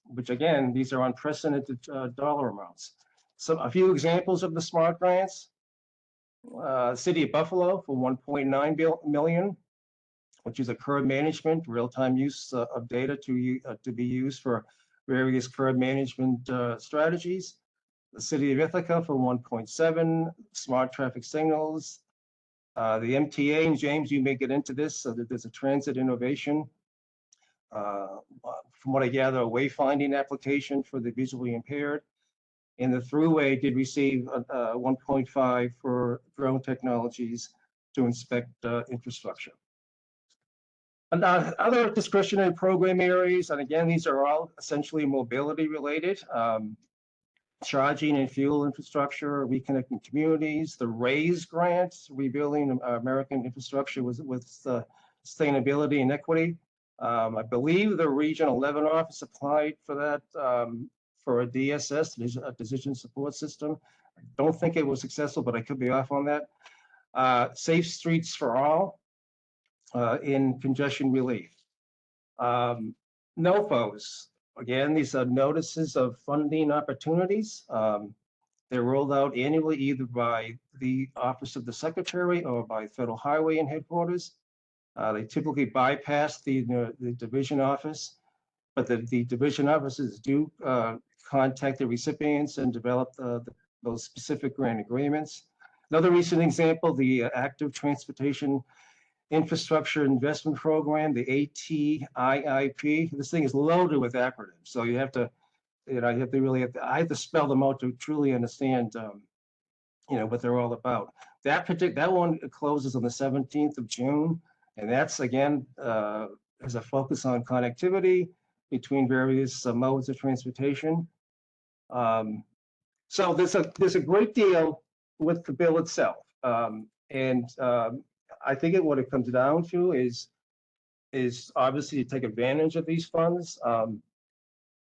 which again, these are unprecedented dollar amounts. So a few examples of the SMART grants. City of Buffalo for $1.9 million, which is a curb management, real-time use of data to be used for various curb management strategies. The City of Ithaca for 1.7, smart traffic signals. The MTA, and James, you may get into this, so that there's a transit innovation. From what I gather, a wayfinding application for the visually impaired. And the Thruway did receive 1.5 for drone technologies to inspect infrastructure. And other discretionary program areas, and again, these are all essentially mobility related. Charging and fuel infrastructure, reconnecting communities, the RAISE grants, rebuilding American infrastructure with sustainability and equity. I believe the Region 11 office applied for that for a DSS, a decision support system. I don't think it was successful, but I could be off on that. Safe Streets for All in congestion relief. NOFOs. Again, these are notices of funding opportunities. They're rolled out annually either by the Office of the Secretary or by Federal Highway and Headquarters. They typically bypass the division office, but the division offices do contact the recipients and develop those specific grant agreements. Another recent example, the Active Transportation Infrastructure Investment Program, the ATIIP. This thing is loaded with acronyms, so you have to, I have to spell them out to truly understand, what they're all about. That one closes on the 17th of June, and that's again has a focus on connectivity between various modes of transportation. So there's a great deal with the bill itself, and I think what it comes down to is obviously to take advantage of these funds.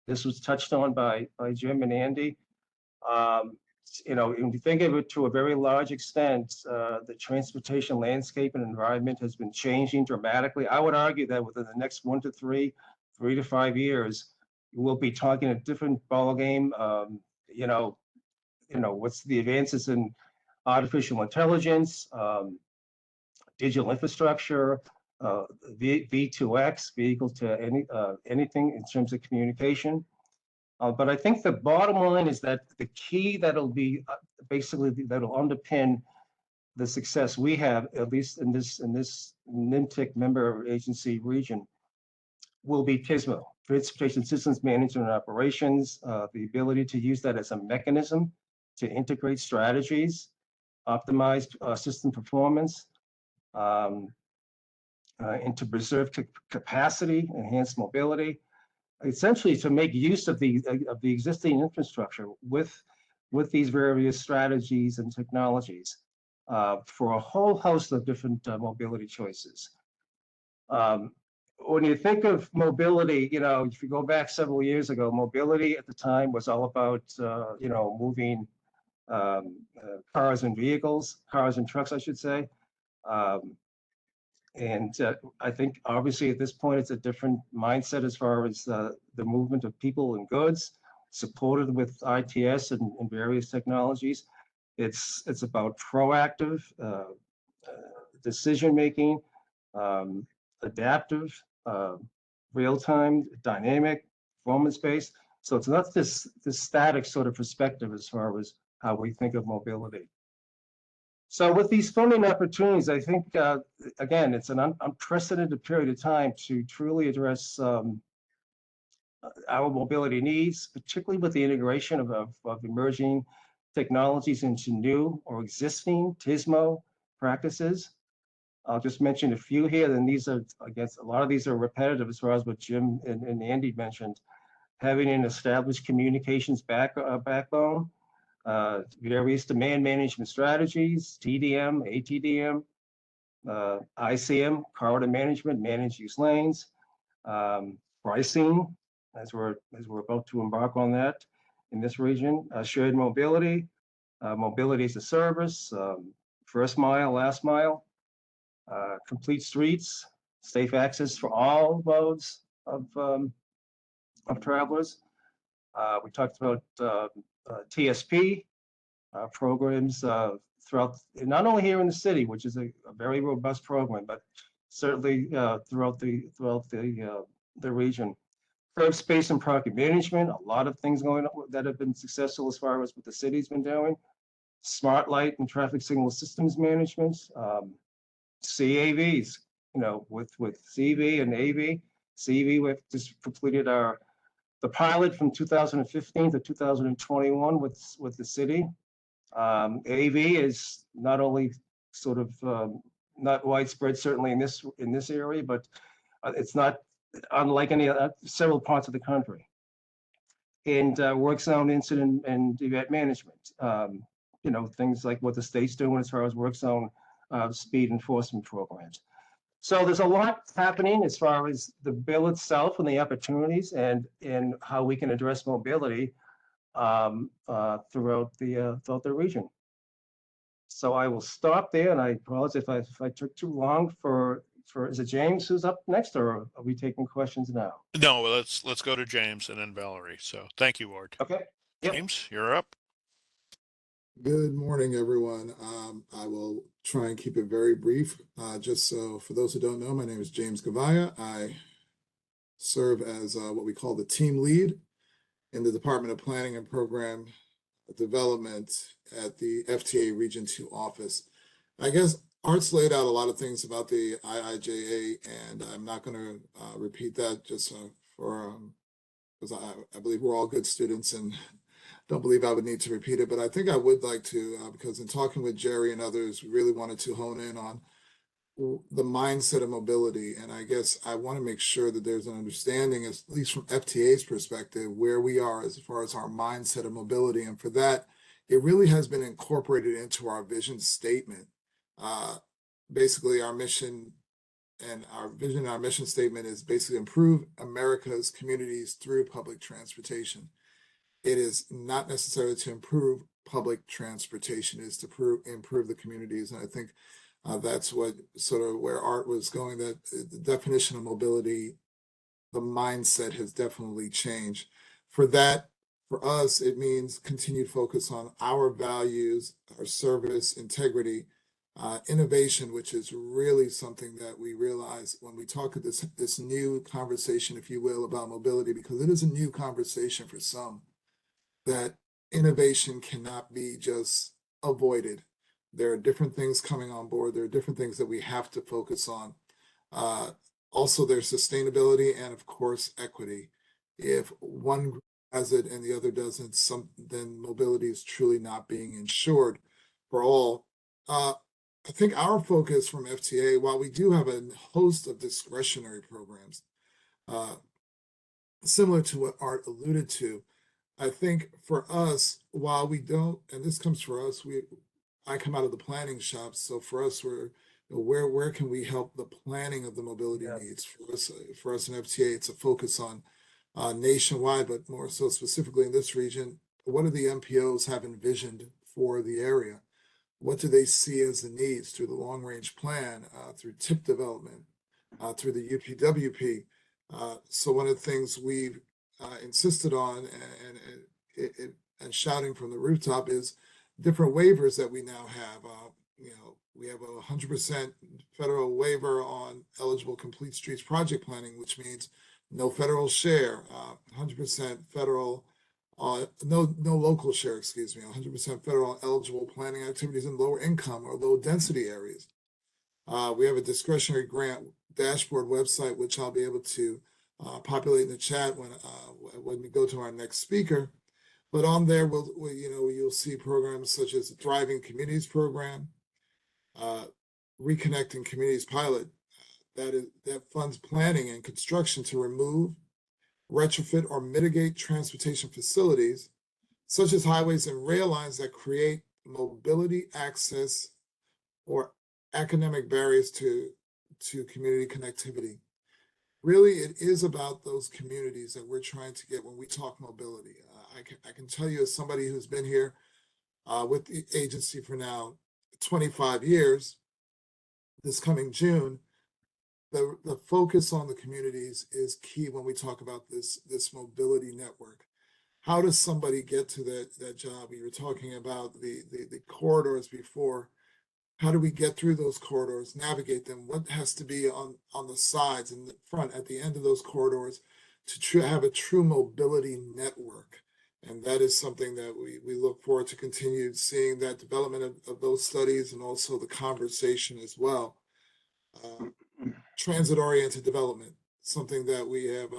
This was touched on by Jim and Andy. When you think of it to a very large extent, the transportation landscape and environment has been changing dramatically. I would argue that within the next 1 to 3 to 5 years, we'll be talking a different ballgame. What's the advances in artificial intelligence, digital infrastructure, V2X, vehicle to anything in terms of communication. But I think the bottom line is that the key that'll be that'll underpin the success we have, at least in this NYMTC member agency region, will be TSMO, Transportation Systems Management and Operations, the ability to use that as a mechanism to integrate strategies, optimize system performance, and to preserve capacity, enhance mobility, essentially to make use of the existing infrastructure with these various strategies and technologies for a whole host of different mobility choices. When you think of mobility, you know, if you go back several years ago, mobility at the time was all about, you know, moving cars and trucks, I should say. I think obviously at this point, it's a different mindset as far as the movement of people and goods, supported with ITS and various technologies. It's about proactive decision-making, adaptive, real-time, dynamic, performance-based. So it's not this static sort of perspective as far as how we think of mobility. So with these funding opportunities, I think, again, it's an unprecedented period of time to truly address our mobility needs, particularly with the integration of emerging technologies into new or existing TISMO practices. I'll just mention a few here, and these are, I guess, a lot of these are repetitive as far as what Jim and Andy mentioned. Having an established communications backbone, various demand management strategies, TDM, ATDM, ICM, corridor management, managed use lanes, pricing, as we're about to embark on that in this region, shared mobility, mobility as a service, first mile, last mile, complete streets, safe access for all modes of travelers. We talked about TSP programs throughout, not only here in the city, which is a very robust program, but certainly throughout the region. Curb space and parking management, a lot of things going on that have been successful as far as what the city's been doing. Smart light and traffic signal systems management, CAVs, you know, with CV and AV. CV, we've just completed the pilot from 2015 to 2021 with the city. AV is not only sort of not widespread, certainly in this area, but it's not unlike any several parts of the country. And work zone incident and event management, you know, things like what the state's doing as far as work zone speed enforcement programs. So there's a lot happening as far as the bill itself and the opportunities and how we can address mobility throughout the region. So I will stop there, and I apologize if I took too long for is it James who's up next, or are we taking questions now? No, let's go to James and then Valerie. So thank you, Ward. Okay. Yep. James, you're up. Good morning, everyone. I will try and keep it very brief. Just so for those who don't know, my name is James Gavaya. I serve as what we call the team lead in the Department of Planning and Program Development at the FTA Region 2 office. I guess Art's laid out a lot of things about the IIJA, and I'm not going to repeat that just because I believe we're all good students and don't believe I would need to repeat it, but I think I would like to, because in talking with Jerry and others, we really wanted to hone in on the mindset of mobility. And I guess I want to make sure that there's an understanding, at least from FTA's perspective, where we are as far as our mindset of mobility. And for that, it really has been incorporated into our vision statement. Basically, our mission and our vision and our mission statement is basically improve America's communities through public transportation. It is not necessarily to improve public transportation, it is to improve the communities. And I think that's what sort of where Art was going, that the definition of mobility, the mindset has definitely changed. For that, for us, it means continued focus on our values, our service, integrity, innovation, which is really something that we realize when we talk of this new conversation, if you will, about mobility, because it is a new conversation for some, that innovation cannot be just avoided. There are different things coming on board. There are different things that we have to focus on. Also, there's sustainability and, of course, equity. If one has it and the other doesn't, then mobility is truly not being insured for all. I think our focus from FTA, while we do have a host of discretionary programs, similar to what Art alluded to, I think for us, while we don't, and this comes for us, I come out of the planning shop, so for us, where can we help the planning of the mobility needs? For us in FTA, it's a focus on nationwide, but more so specifically in this region. What do the MPOs have envisioned for the area? What do they see as the needs through the long range plan, through TIP development, through the UPWP? So one of the things we've insisted on and shouting from the rooftop is different waivers that we now have. We have a 100% federal waiver on eligible complete streets project planning, which means no federal share, 100% federal, no local share, excuse me, 100% federal eligible planning activities in lower income or low density areas. We have a discretionary grant dashboard website, which I'll be able to populate in the chat when we go to our next speaker. But on there, you'll see programs such as the Thriving Communities Program, Reconnecting Communities Pilot, that funds planning and construction to remove, retrofit, or mitigate transportation facilities, such as highways and rail lines that create mobility access or economic barriers to community connectivity. Really, it is about those communities that we're trying to get when we talk mobility. I can tell you, as somebody who's been here with the agency for now 25 years, this coming June, the focus on the communities is key when we talk about this mobility network. How does somebody get to that job? You were talking about the corridors before. How do we get through those corridors, navigate them? What has to be on the sides and the front at the end of those corridors to have a true mobility network? And that is something that we look forward to continue seeing, that development of those studies and also the conversation as well. Transit-oriented development, something that we have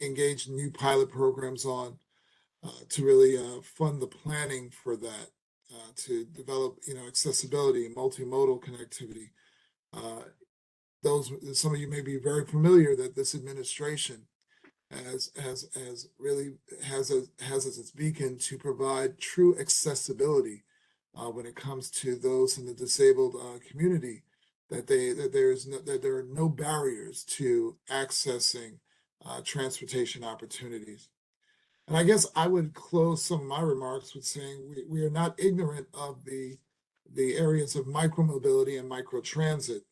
engaged new pilot programs on to really fund the planning for that, to develop, accessibility, multimodal connectivity. Some of you may be very familiar that this administration really has as its beacon to provide true accessibility when it comes to those in the disabled community. That there are no barriers to accessing transportation opportunities. And I guess I would close some of my remarks with saying we are not ignorant of the areas of micromobility and microtransit.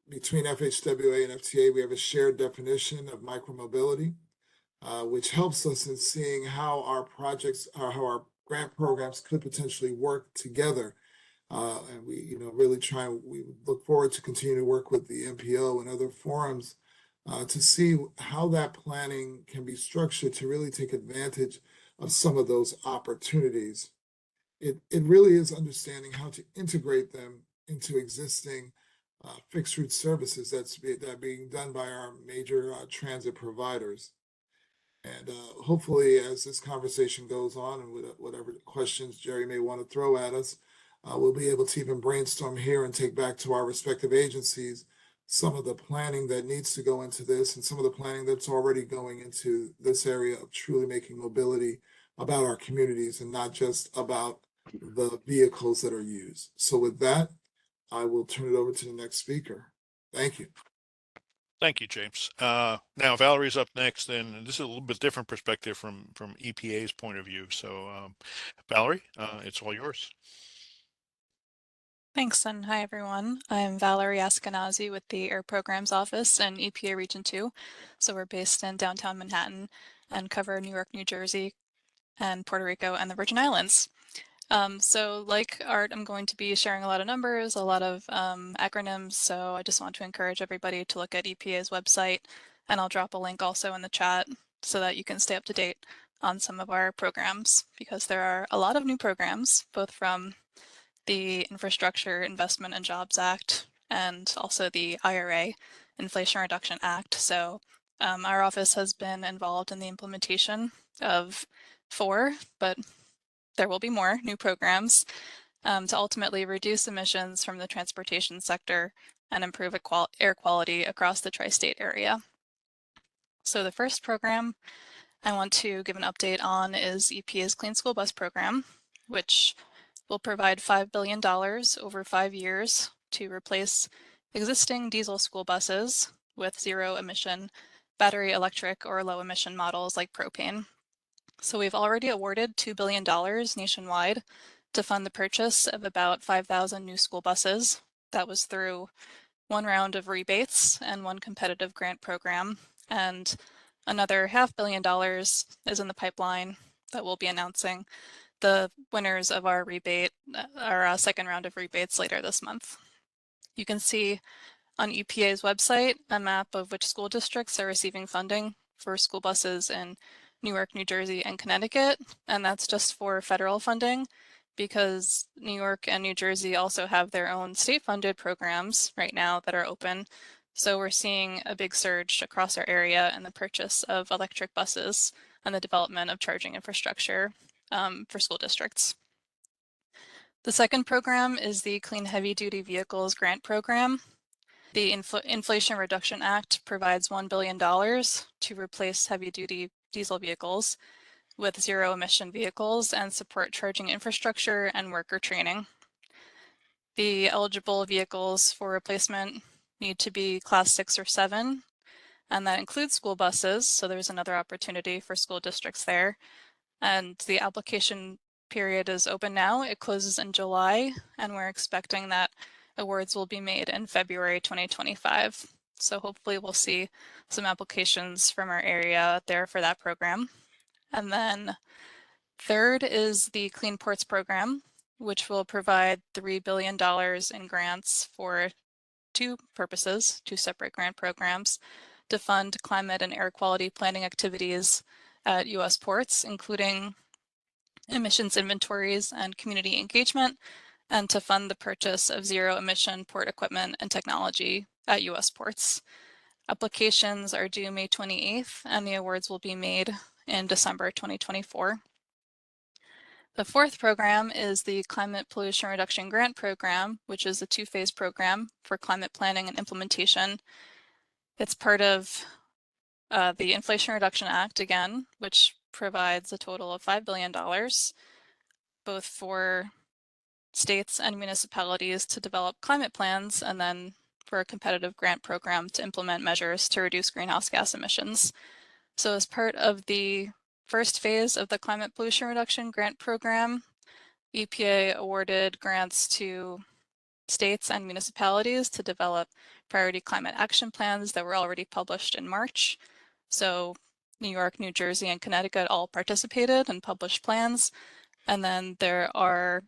Between FHWA and FTA, we have a shared definition of micromobility, which helps us in seeing how our projects, how our grant programs could potentially work together. And we, we look forward to continue to work with the MPO and other forums to see how that planning can be structured to really take advantage of some of those opportunities. It really is understanding how to integrate them into existing fixed route services that are being done by our major transit providers. And hopefully, as this conversation goes on, and with whatever questions Jerry may want to throw at us, we'll be able to even brainstorm here and take back to our respective agencies some of the planning that needs to go into this and some of the planning that's already going into this area of truly making mobility about our communities and not just about the vehicles that are used. So with that, I will turn it over to the next speaker. Thank you. Thank you, James. Now Valerie's up next, and this is a little bit different perspective from EPA's point of view. So Valerie, it's all yours. Thanks, and hi everyone. I'm Valerie Askenazi with the Air Programs Office in EPA Region 2. So we're based in downtown Manhattan and cover New York, New Jersey, and Puerto Rico and the Virgin Islands. So like Art, I'm going to be sharing a lot of numbers, a lot of acronyms, so I just want to encourage everybody to look at EPA's website, and I'll drop a link also in the chat so that you can stay up to date on some of our programs, because there are a lot of new programs, both from the Infrastructure Investment and Jobs Act and also the IRA, Inflation Reduction Act. So Our office has been involved in the implementation of 4, but there will be more new programs to ultimately reduce emissions from the transportation sector and improve air quality across the tri-state area. So the first program I want to give an update on is EPA's Clean School Bus Program, which will provide $5 billion over 5 years to replace existing diesel school buses with zero emission battery electric or low emission models like propane. So we've already awarded $2 billion nationwide to fund the purchase of about 5,000 new school buses. That was through 1 round of rebates and 1 competitive grant program, and another $500 million is in the pipeline that we'll be announcing the winners of our rebate, our second round of rebates later this month. You can see on EPA's website a map of which school districts are receiving funding for school buses in New York, New Jersey, and Connecticut, and that's just for federal funding because New York and New Jersey also have their own state-funded programs right now that are open. So we're seeing a big surge across our area in the purchase of electric buses and the development of charging infrastructure for school districts. The second program is the Clean Heavy Duty Vehicles Grant Program. The Inflation Reduction Act provides $1 billion to replace heavy-duty diesel vehicles with zero-emission vehicles and support charging infrastructure and worker training. The eligible vehicles for replacement need to be Class 6 or 7, and that includes school buses, so there's another opportunity for school districts there. And the application period is open now. It closes in July, and we're expecting that awards will be made in February 2025. So hopefully we'll see some applications from our area there for that program. And then third is the Clean Ports Program, which will provide $3 billion in grants for 2 purposes, 2 separate grant programs, to fund climate and air quality planning activities at U.S. ports, including emissions inventories and community engagement, and to fund the purchase of zero-emission port equipment and technology at U.S. ports. Applications are due May 28th, and the awards will be made in December 2024. The fourth program is the Climate Pollution Reduction Grant Program, which is a 2-phase program for climate planning and implementation. It's part of the Inflation Reduction Act, again, which provides a total of $5 billion, both for states and municipalities to develop climate plans, and then for a competitive grant program to implement measures to reduce greenhouse gas emissions. So as part of the first phase of the Climate Pollution Reduction Grant Program, EPA awarded grants to states and municipalities to develop priority climate action plans that were already published in March. So New York, New Jersey, and Connecticut all participated and published plans. And then there are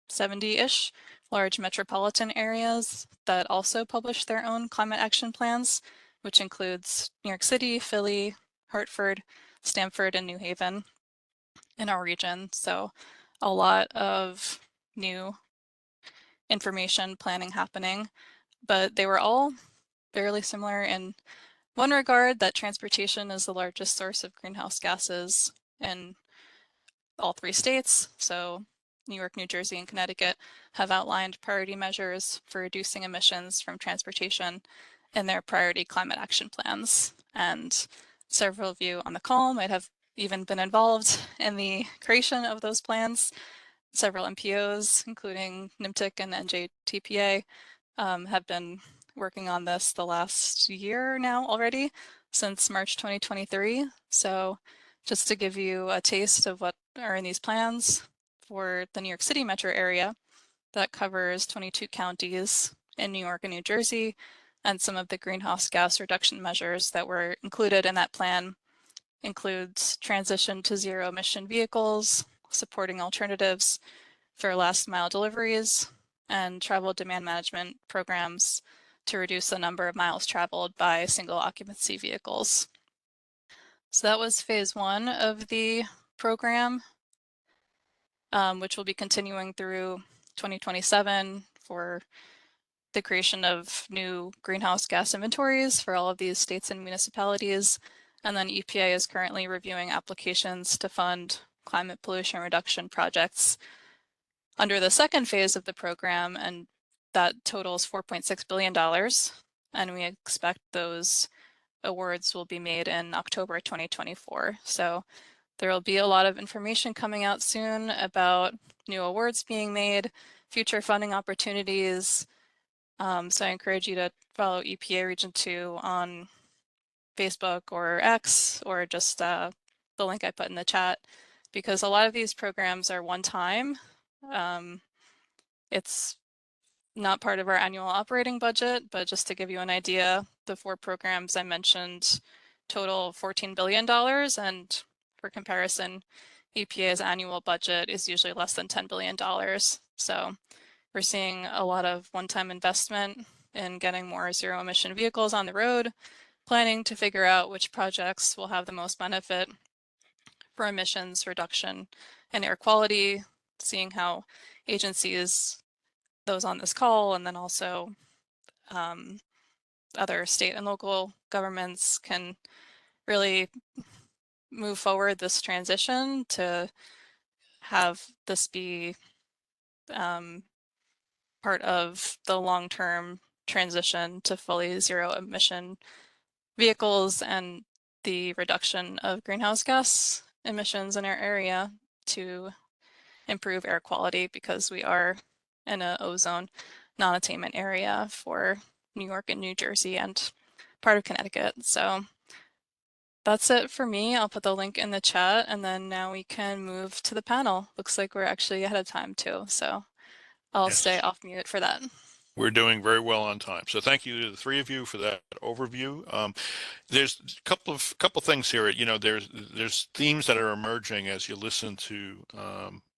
70-ish large metropolitan areas that also publish their own climate action plans, which includes New York City, Philly, Hartford, Stamford, and New Haven in our region. So a lot of new information planning happening, but they were all fairly similar in one regard, that transportation is the largest source of greenhouse gases in all 3 states. So New York, New Jersey, and Connecticut have outlined priority measures for reducing emissions from transportation in their priority climate action plans. And several of you on the call might have even been involved in the creation of those plans. Several MPOs, including NYMTC and NJTPA, have been working on this the last year now already, since March 2023. So just to give you a taste of what are in these plans, for the New York City metro area, that covers 22 counties in New York and New Jersey, and some of the greenhouse gas reduction measures that were included in that plan includes transition to zero emission vehicles, supporting alternatives for last mile deliveries, and travel demand management programs to reduce the number of miles traveled by single occupancy vehicles. So that was phase 1 of the program, which will be continuing through 2027 for the creation of new greenhouse gas inventories for all of these states and municipalities. And then EPA is currently reviewing applications to fund climate pollution reduction projects under the second phase of the program, and that totals $4.6 billion. And we expect those awards will be made in October 2024. So there will be a lot of information coming out soon about new awards being made, future funding opportunities. So I encourage you to follow EPA Region 2 on Facebook or X, or just the link I put in the chat, because a lot of these programs are one time. It's not part of our annual operating budget, but just to give you an idea, the 4 programs I mentioned total $14 billion, and for comparison, EPA's annual budget is usually less than $10 billion. So we're seeing a lot of one-time investment in getting more zero-emission vehicles on the road, planning to figure out which projects will have the most benefit for emissions reduction and air quality, seeing how agencies, those on this call, and then also other state and local governments can really move forward this transition to have this be part of the long-term transition to fully zero emission vehicles and the reduction of greenhouse gas emissions in our area to improve air quality, because we are in an ozone non-attainment area for New York and New Jersey and part of Connecticut. So that's it for me. I'll put the link in the chat, and then now we can move to the panel. Looks like we're actually ahead of time too, so I'll stay off mute for that. We're doing very well on time. So thank you to the 3 of you for that overview. There's a couple things here. You know, there's themes that are emerging as you listen to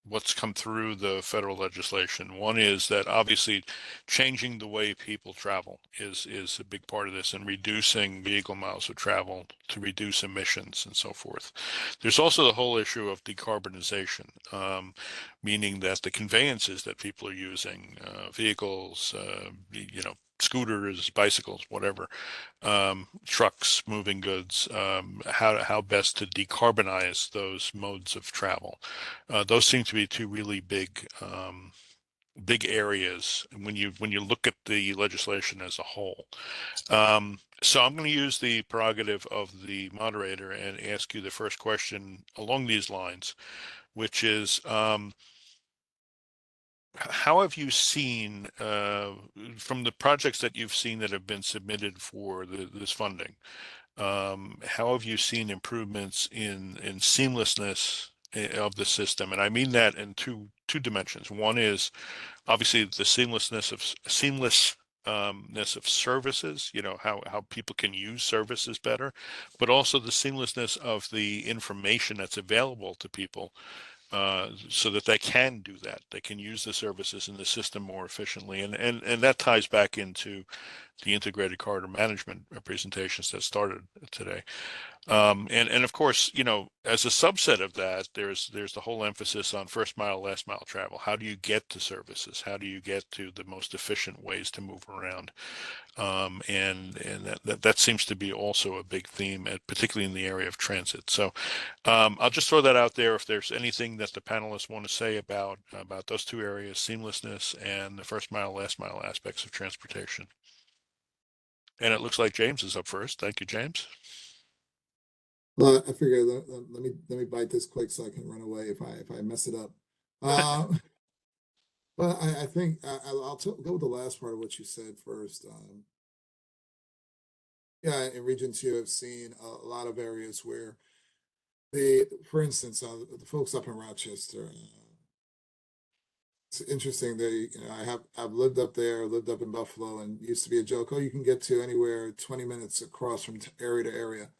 what's come through the federal legislation. One is that obviously changing the way people travel is a big part of this, and reducing vehicle miles of travel to reduce emissions and so forth. There's also the whole issue of decarbonization, meaning that the conveyances that people are using, vehicles, you know, scooters, bicycles, whatever, trucks, moving goods, how best to decarbonize those modes of travel. Those seem to be 2 really big areas when you look at the legislation as a whole. So I'm going to use the prerogative of the moderator and ask you the first question along these lines, which is, how have you seen, from the projects that you've seen that have been submitted for this funding, how have you seen improvements in seamlessness of the system? And I mean that in two dimensions. One is obviously the seamlessness of services, you know, how people can use services better, but also the seamlessness of the information that's available to people, so that they can do that. They can use the services in the system more efficiently. And that ties back into the integrated corridor management presentations that started today. And of course, you know, as a subset of that, there's the whole emphasis on first mile, last mile travel. How do you get to services? How do you get to the most efficient ways to move around? And that seems to be also a big theme, particularly in the area of transit. So I'll just throw that out there. If there's anything that the panelists want to say about those 2 areas, seamlessness and the first mile, last mile aspects of transportation. And it looks like James is up first. Thank you, James. Well, I figured let me bite this quick so I can run away if I mess it up. But I think I'll go with the last part of what you said first. Yeah, in Region 2, I've seen a lot of areas where for instance, the folks up in Rochester. It's interesting. I've lived up there, lived up in Buffalo, and used to be a joke. Oh, you can get to anywhere 20 minutes across from area to area.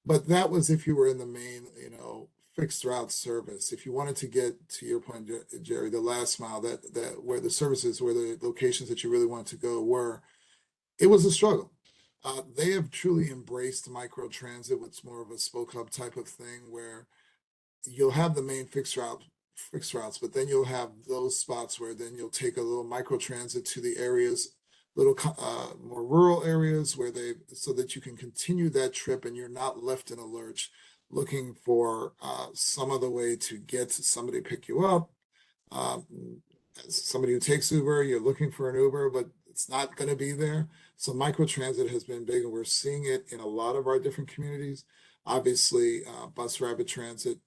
But that was if you were in the main, you know, fixed route service. If you wanted to get to your point, Jerry, the last mile, that where the services, where the locations that you really wanted to go were, it was a struggle. They have truly embraced micro transit, what's more of a spoke hub type of thing, where you'll have the main fixed routes, but then you'll have those spots where then you'll take a little micro transit to the areas little more rural areas where so that you can continue that trip and you're not left in a lurch looking for some other way to get somebody to pick you up. As somebody who takes Uber, you're looking for an Uber, but it's not going to be there. So microtransit has been big, and we're seeing it in a lot of our different communities. Obviously, bus rapid transit,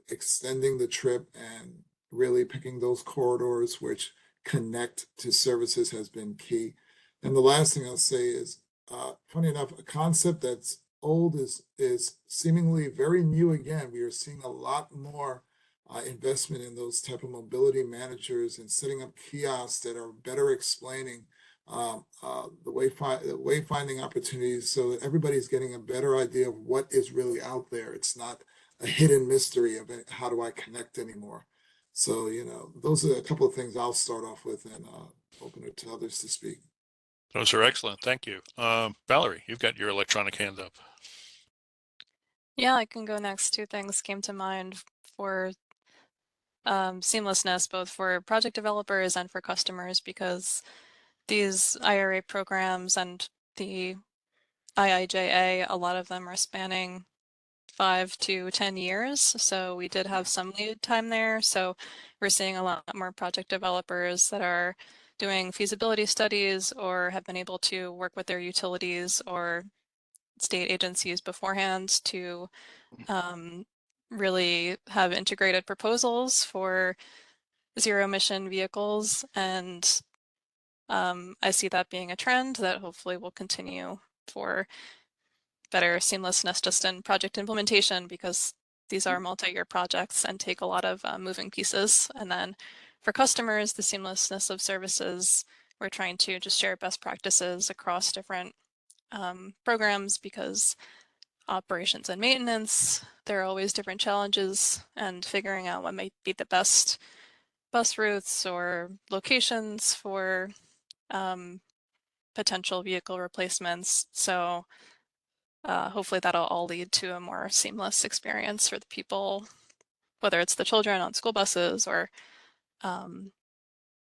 extending the trip and really picking those corridors which connect to services has been key. And the last thing I'll say is, funny enough, a concept that's old is seemingly very new again. We are seeing a lot more investment in those type of mobility managers and setting up kiosks that are better explaining the wayfinding opportunities so that everybody's getting a better idea of what is really out there. It's not a hidden mystery of it, how do I connect anymore. So, you know, those are a couple of things I'll start off with and open it to others to speak. Those are excellent. Thank you. Valerie, you've got your electronic hand up. Yeah, I can go next. Two things came to mind for seamlessness, both for project developers and for customers, because these IRA programs and the IIJA, a lot of them are spanning 5 to 10 years. So we did have some lead time there. So we're seeing a lot more project developers that are doing feasibility studies or have been able to work with their utilities or state agencies beforehand to really have integrated proposals for zero emission vehicles. And I see that being a trend that hopefully will continue for better seamlessness just in project implementation, because these are multi-year projects and take a lot of moving pieces. And then for customers, the seamlessness of services, we're trying to just share best practices across different programs, because operations and maintenance, there are always different challenges, and figuring out what might be the best bus routes or locations for potential vehicle replacements. So hopefully that'll all lead to a more seamless experience for the people, whether it's the children on school buses or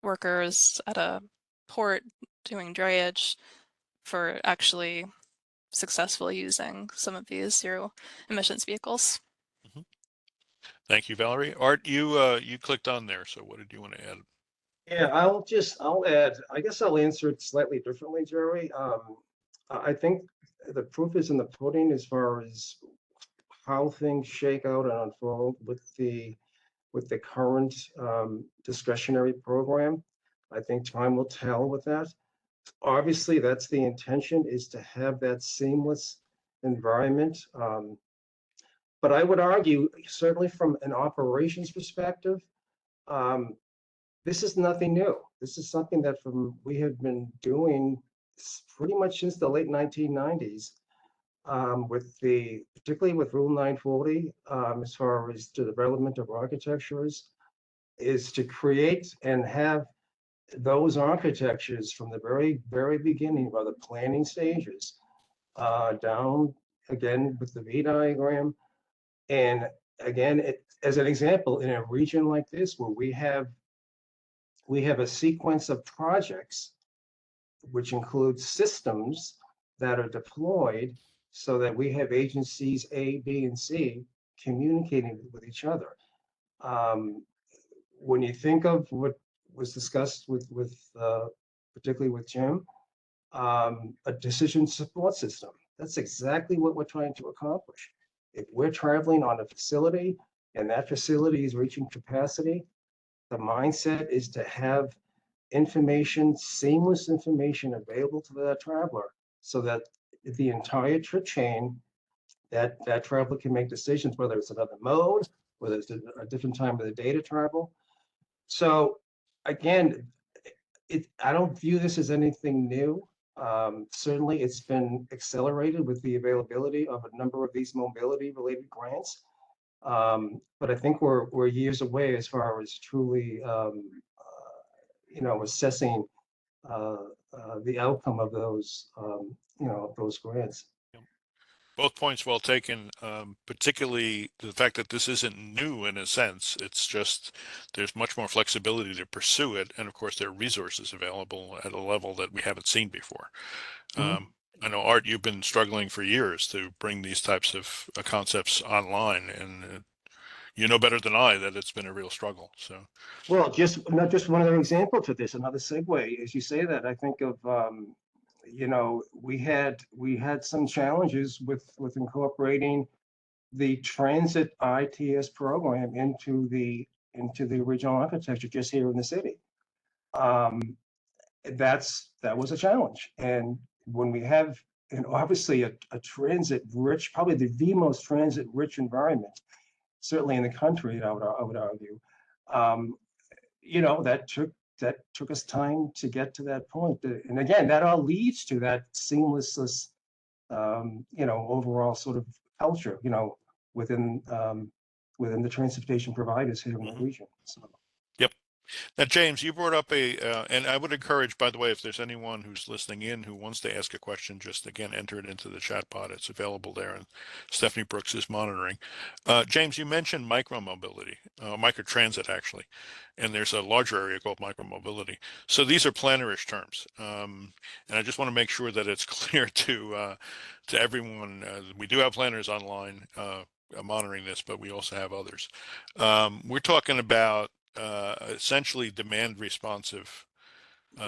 workers at a port doing drayage, for actually successfully using some of these zero emissions vehicles. Thank you, Valerie. Art, you clicked on there. So what did you want to add? Yeah, I'll add, I guess I'll answer it slightly differently, Jerry. I think the proof is in the pudding as far as how things shake out and unfold with the current discretionary program. I think time will tell with that. Obviously, that's the intention, is to have that seamless environment. But I would argue, certainly from an operations perspective, this is nothing new. This is something that we have been doing pretty much since the late 1990s, particularly with Rule 940, as far as the development of architectures, is to create and have those architectures from the very, very beginning, by the planning stages, down again with the V diagram. And again, as an example, in a region like this where we have a sequence of projects which includes systems that are deployed so that we have agencies A, B, and C communicating with each other. When you think of what was discussed particularly with Jim, a decision support system, that's exactly what we're trying to accomplish. If we're traveling on a facility and that facility is reaching capacity, the mindset is to have information, seamless information available to that traveler, so that the entire trip chain, that traveler can make decisions, whether it's another mode, whether it's a different time of the day to travel. So again, I don't view this as anything new. Certainly it's been accelerated with the availability of a number of these mobility related grants. But I think we're years away as far as truly assessing the outcome of those those grants. both points well taken, particularly the fact that this isn't new in a sense. It's just there's much more flexibility to pursue it. And of course, there are resources available at a level that we haven't seen before. I know, Art, you've been struggling for years to bring these types of concepts online, and you know better than I that it's been a real struggle. So, well, just one other example to this, another segue. As you say that, I think of we had some challenges with incorporating the transit ITS program into the original architecture just here in the city. That was a challenge, and when we have obviously a transit rich, probably the most transit rich environment, certainly in the country, I would argue. That took us time to get to that point, and again, that all leads to that seamless, overall sort of culture, within the transportation providers here in the region. So. yep. Now, James, you brought up and I would encourage, by the way, if there's anyone who's listening in who wants to ask a question, just again, enter it into the chat pod. It's available there, and Stephanie Brooks is monitoring. James, you mentioned micromobility, microtransit actually, and there's a larger area called micromobility. So these are plannerish terms, and I just want to make sure that it's clear to everyone. We do have planners online monitoring this, but we also have others. We're talking about essentially demand responsive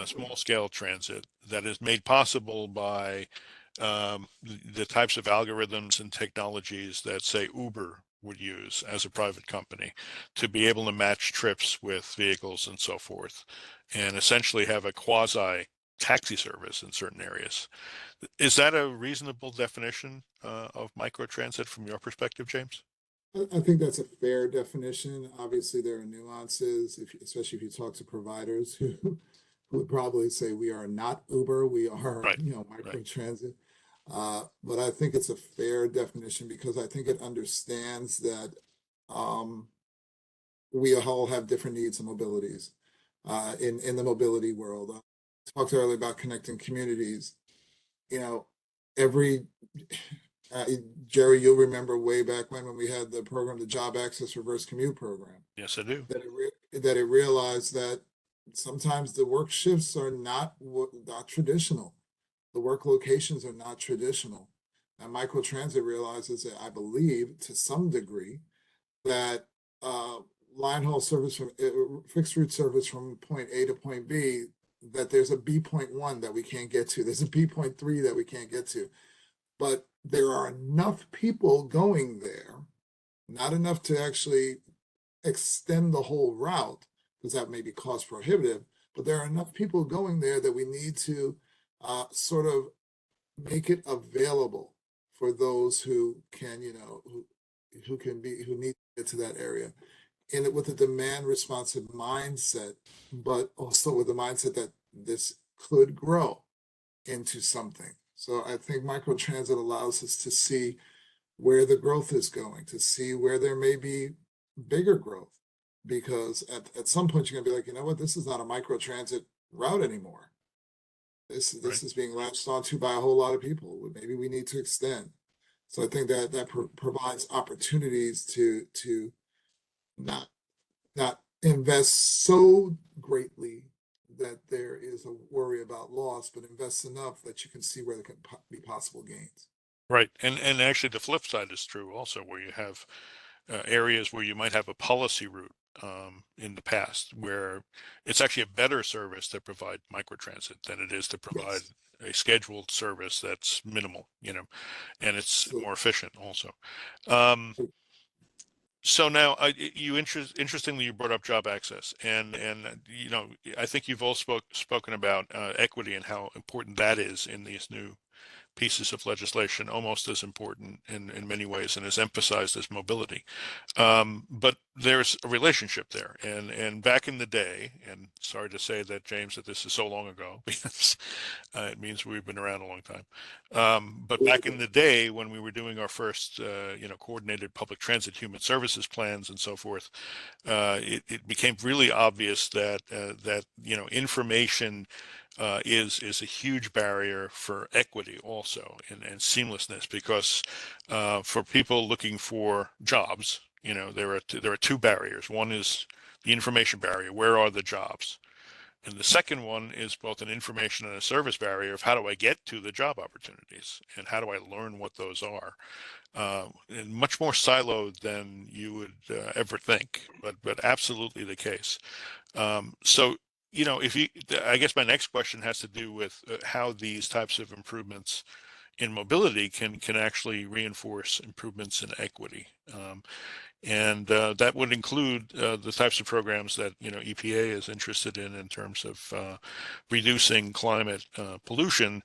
small scale transit that is made possible by the types of algorithms and technologies that, say, Uber would use as a private company to be able to match trips with vehicles and so forth, and essentially have a quasi taxi service in certain areas. Is that a reasonable definition of microtransit from your perspective, James? I think that's a fair definition. Obviously, there are nuances, especially if you talk to providers who would probably say we are not Uber, we are, right. Microtransit. But I think it's a fair definition because I think it understands that we all have different needs and mobilities in the mobility world. I talked earlier about connecting communities. Every Jerry, you'll remember way back when we had the program, the Job Access Reverse Commute Program. Yes, I do. That it realized that sometimes the work shifts are not traditional. The work locations are not traditional. And microtransit realizes that, I believe, to some degree, that line haul service from fixed route service from point A to point B, that there's a B.1 that we can't get to. There's a B.3 that we can't get to. But there are enough people going there, not enough to actually extend the whole route, because that may be cost prohibitive, but there are enough people going there that we need to sort of make it available for those who can, who need to get to that area. And with a demand responsive mindset, but also with the mindset that this could grow into something. So I think microtransit allows us to see where the growth is going, to see where there may be bigger growth, because at some point you're gonna be like, you know what, this is not a microtransit route anymore. This is being latched onto by a whole lot of people. Maybe we need to extend. So I think that provides opportunities to not invest so greatly that there is a worry about loss, but invest enough that you can see where there can be possible gains. Right, and actually the flip side is true also, where you have areas where you might have a policy route in the past where it's actually a better service to provide microtransit than it is to provide a scheduled service that's minimal, and it's more efficient also. So now, interestingly, you brought up job access, and I think you've all spoken about equity and how important that is in these new pieces of legislation, almost as important in many ways and as emphasized as mobility. But there's a relationship there. And back in the day, and sorry to say that, James, that this is so long ago, because it means we've been around a long time. But back in the day when we were doing our first, coordinated public transit human services plans and so forth, it became really obvious that information is a huge barrier for equity also and seamlessness, because for people looking for jobs, there are two barriers. One is the information barrier. Where are the jobs? And the second one is both an information and a service barrier of how do I get to the job opportunities and how do I learn what those are? And much more siloed than you would ever think, but absolutely the case. So, I guess my next question has to do with how these types of improvements in mobility can actually reinforce improvements in equity. And that would include the types of programs that EPA is interested in terms of reducing climate pollution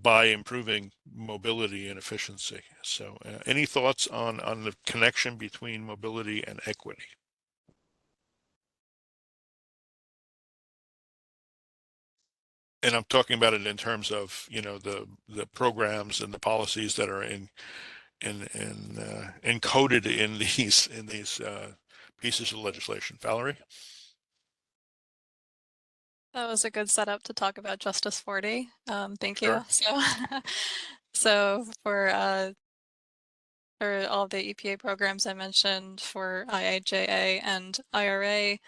by improving mobility and efficiency. So, any thoughts on the connection between mobility and equity? And I'm talking about it in terms of the programs and the policies that are encoded in these pieces of legislation. Valerie? That was a good setup to talk about Justice 40. Thank you. Sure. So for all the EPA programs I mentioned for IIJA and IRA,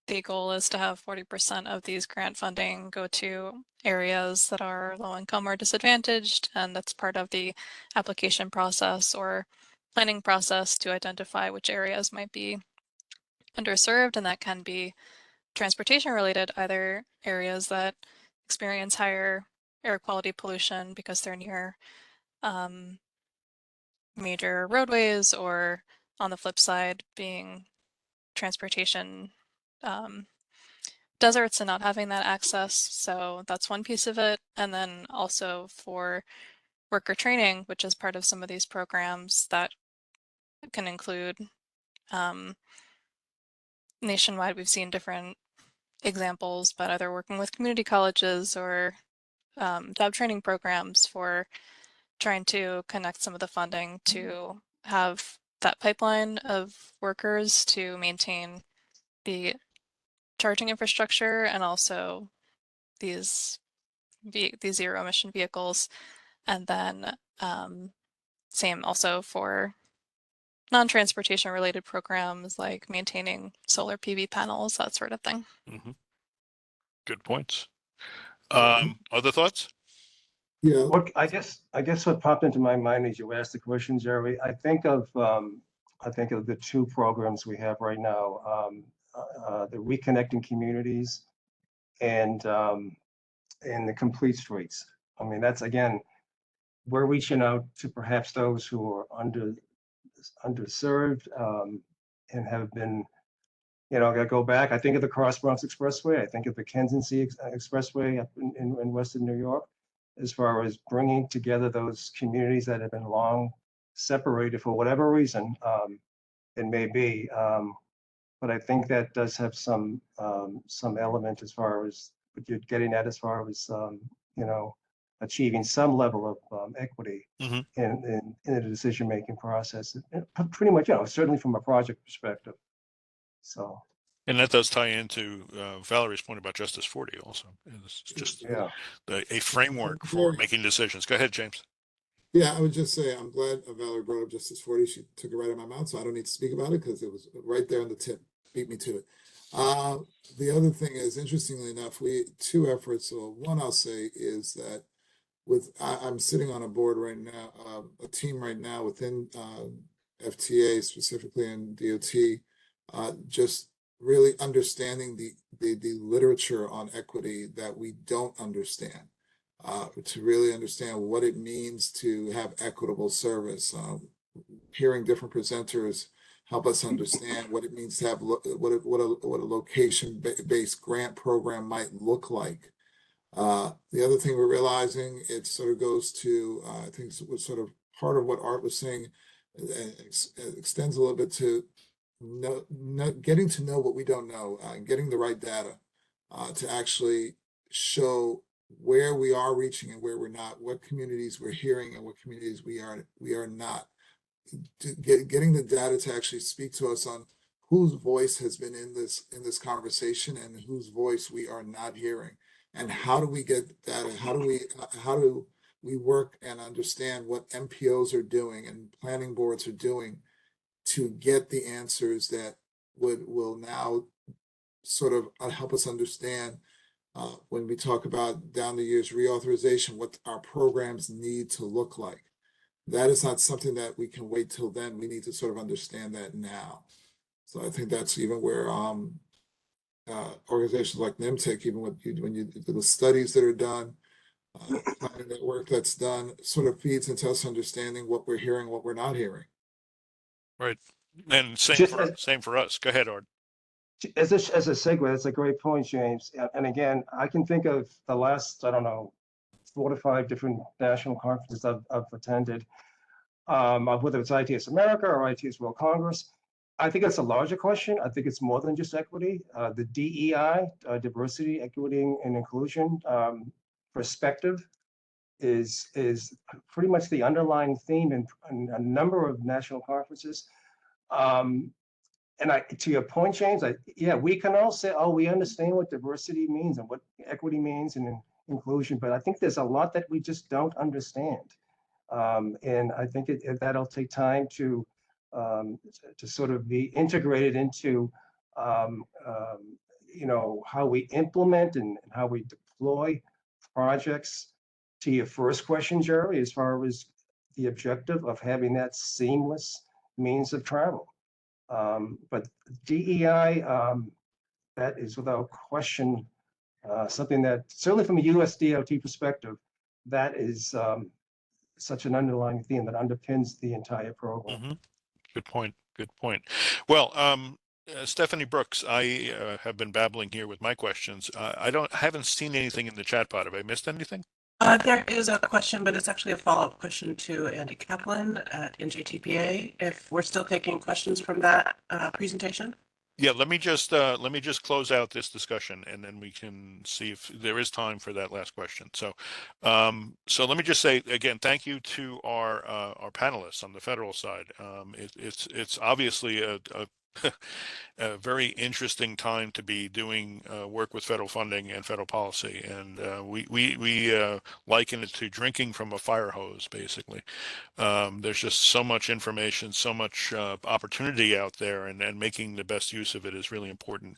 the goal is to have 40% of these grant funding go to areas that are low income or disadvantaged, and that's part of the application process or planning process to identify which areas might be underserved, and that can be transportation related, either areas that experience higher air quality pollution because they're near major roadways, or on the flip side, being transportation deserts and not having that access. So that's one piece of it. And then also for worker training, which is part of some of these programs that can include nationwide. We've seen different examples, but either working with community colleges or job training programs for trying to connect some of the funding to have that pipeline of workers to maintain the charging infrastructure and also these zero emission vehicles. And then same also for non-transportation related programs like maintaining solar PV panels, that sort of thing. Mm-hmm. Good points. Other thoughts? Yeah. I guess what popped into my mind as you asked the question, Jerry, I think of the two programs we have right now, the Reconnecting Communities and the Complete Streets. I mean, that's, again, we're reaching out to perhaps those who are underserved and have been, I gotta go back. I think of the Cross Bronx Expressway. I think of the Kensington Expressway up in Western New York, as far as bringing together those communities that have been long separated for whatever reason it may be. But I think that does have some element as far as what you're getting at, as far as achieving some level of equity Mhm. in the decision-making process. And pretty much, certainly from a project perspective. So. And that does tie into Valerie's point about Justice 40 also. It's just a framework for making decisions. Go ahead, James. Yeah, I would just say I'm glad Valerie brought up Justice 40. She took it right out of my mouth, so I don't need to speak about it because it was right there on the tip. Beat me to it. The other thing is, interestingly enough, two efforts. So one I'll say is that I'm sitting on a board right now, a team right now within FTA, specifically in DOT, just really understanding the literature on equity that we don't understand, to really understand what it means to have equitable service. Hearing different presenters help us understand what it means to have what a location-based grant program might look like. The other thing we're realizing, it sort of goes to, I think it was sort of part of what Art was saying, and extends a little bit to getting to know what we don't know, getting the right data to actually show where we are reaching and where we're not, what communities we're hearing and what communities we are not. Getting the data to actually speak to us on whose voice has been in this conversation and whose voice we are not hearing. and how do we get data? How do we work and understand what MPOs are doing and planning boards are doing to get the answers that will now sort of help us understand when we talk about down the years reauthorization, what our programs need to look like. That is not something that we can wait till then. We need to sort of understand that now. So I think that's even where organizations like NYMTC, even when you do the studies that are done, planning that work that's done, sort of feeds into us understanding what we're hearing, what we're not hearing. Right. And same Just for us. Go ahead, Art. as a segue, that's a great point, James. And again, I can think of the last, I don't know, 4 to 5 different national conferences I've attended, whether it's ITS America or ITS World Congress. I think it's a larger question. I think it's more than just equity. The DEI, diversity, equity, and inclusion perspective is pretty much the underlying theme in a number of national conferences. And to your point, James, yeah, we can all say, oh, we understand what diversity means and what equity means and inclusion, but I think there's a lot that we just don't understand. And I think that'll take time to sort of be integrated into, how we implement and how we deploy projects. To your first question, Jerry, as far as the objective of having that seamless means of travel. But DEI, that is without question something that, certainly from a US DOT perspective, that is such an underlying theme that underpins the entire program. Mm-hmm. Good point. Good point. Well, Stephanie Brooks, I have been babbling here with my questions. I haven't seen anything in the chat pod. Have I missed anything? There is a question, but it's actually a follow-up question to Andy Kaplan at NJTPA. If we're still taking questions from that presentation. Yeah, let me just close out this discussion, and then we can see if there is time for that last question. So, so let me just say again, thank you to our panelists on the federal side. It's obviously a a very interesting time to be doing work with federal funding and federal policy, and we liken it to drinking from a fire hose, basically. There's just so much information, so much opportunity out there, and making the best use of it is really important.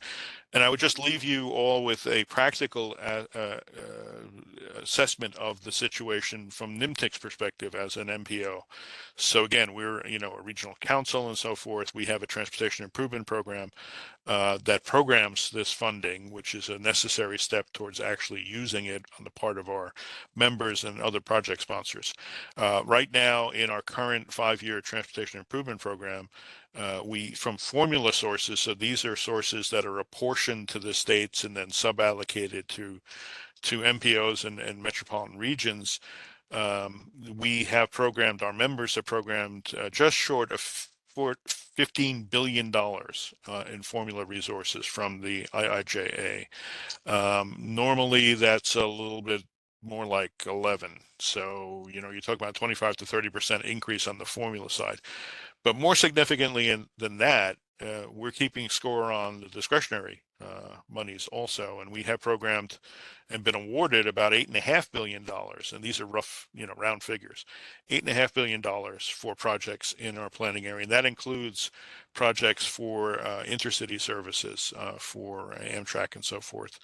And I would just leave you all with a practical assessment of the situation from NYMTC's perspective as an MPO. So again, we're a regional council and so forth. We have a transportation improvement program that programs this funding, which is a necessary step towards actually using it on the part of our members and other project sponsors. Right now, in our current 5-year transportation improvement program, we from formula sources, so these are sources that are apportioned to the states and then sub-allocated to MPOs and metropolitan regions. We have programmed, our members have programmed just short of $15 billion in formula resources from the IIJA. Normally that's a little bit more like 11. So, you talk about 25 to 30% increase on the formula side. But more significantly than that, we're keeping score on the discretionary monies also, and we have programmed and been awarded about $8.5 billion, and these are rough, round figures, $8.5 billion for projects in our planning area. And that includes projects for intercity services, for Amtrak and so forth.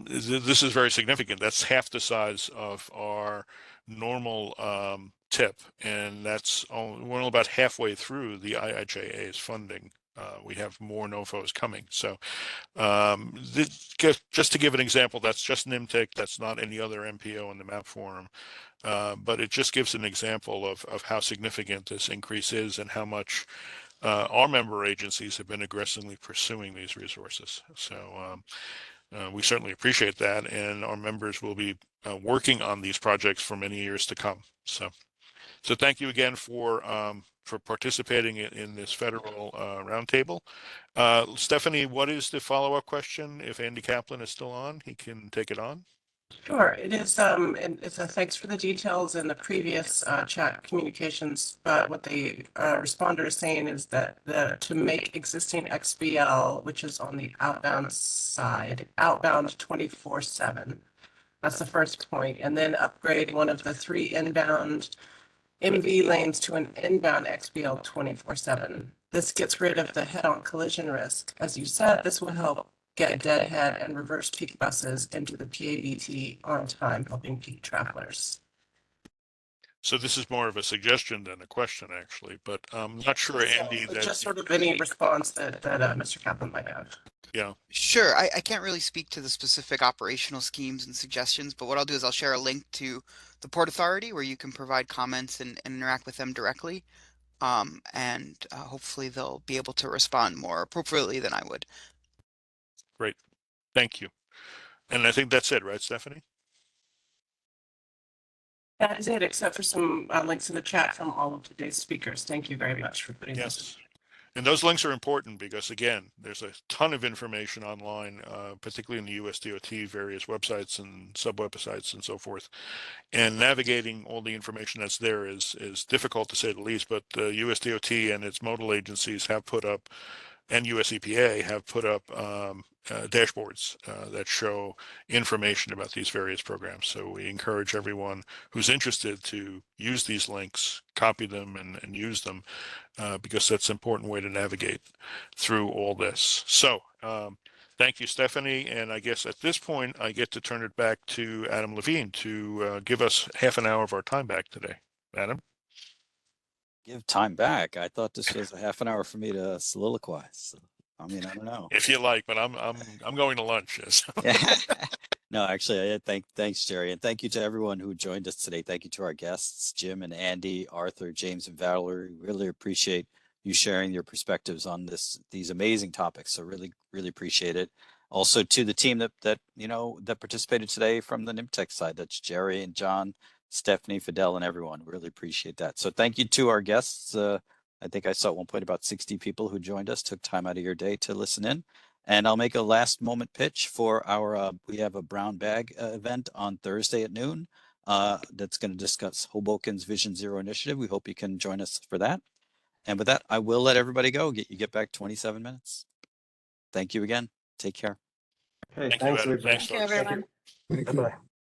This is very significant. That's half the size of our normal tip, and we're only about halfway through the IIJA's funding. We have more NOFOs coming. So just to give an example, that's just NYMTC, that's not any other MPO in the MAP forum, but it just gives an example of how significant this increase is and how much our member agencies have been aggressively pursuing these resources. So we certainly appreciate that, and our members will be working on these projects for many years to come. So thank you again for participating in this federal roundtable. Stephanie, what is the follow-up question? If Andy Kaplan is still on, he can take it on. Sure, it is, and it's a thanks for the details in the previous chat communications, but what the responder is saying is that to make existing XBL, which is on the outbound side, outbound 24/7. That's the first point, and then upgrade one of the 3 inbound MV lanes to an inbound XBL 24/7. This gets rid of the head-on collision risk. As you said, this will help get deadhead and reverse peak buses into the PABT on time, helping peak travelers. So this is more of a suggestion than a question, actually, but I'm not sure, Andy, that Just sort of any response that Mr. Kaplan might have. yeah. Sure, I can't really speak to the specific operational schemes and suggestions, but what I'll do is I'll share a link to the Port Authority where you can provide comments and interact with them directly. And hopefully they'll be able to respond more appropriately than I would. Great, thank you. And I think that's it, right, Stephanie? That is it, except for some links in the chat from all of today's speakers. Thank you very much for putting this. Yes. And those links are important because, again, there's a ton of information online, particularly in the USDOT, various websites and sub-websites and so forth. And navigating all the information that's there is difficult to say the least, but the USDOT and its modal agencies have put up, and US EPA have put up dashboards that show information about these various programs. So we encourage everyone who's interested to use these links, copy them and use them because that's an important way to navigate through all this. So thank you, Stephanie. And I guess at this point, I get to turn it back to Adam Levine to give us half an hour of our time back today. Adam? Give time back. I thought this was a half an hour for me to soliloquize. So, I mean, I don't know. If you like, but I'm going to lunch. Yes. No, actually, thanks, Jerry, and thank you to everyone who joined us today. Thank you to our guests, Jim and Andy, Arthur, James, and Valerie. Really appreciate you sharing your perspectives on these amazing topics. So really appreciate it. Also to the team that participated today from the NYMTC side. That's Jerry and John, Stephanie, Fidel, and everyone. Really appreciate that. So thank you to our guests. I think I saw at one point about 60 people who joined us, took time out of your day to listen in. And I'll make a last moment pitch for our, we have a brown bag event on Thursday at noon that's going to discuss Hoboken's Vision Zero initiative. We hope you can join us for that. And with that, I will let everybody go. Get back 27 minutes. Thank you again. Take care. Okay, Thank you, thanks, Adam. everybody. Thanks, Thank you, folks. everyone. Thank you. Bye-bye.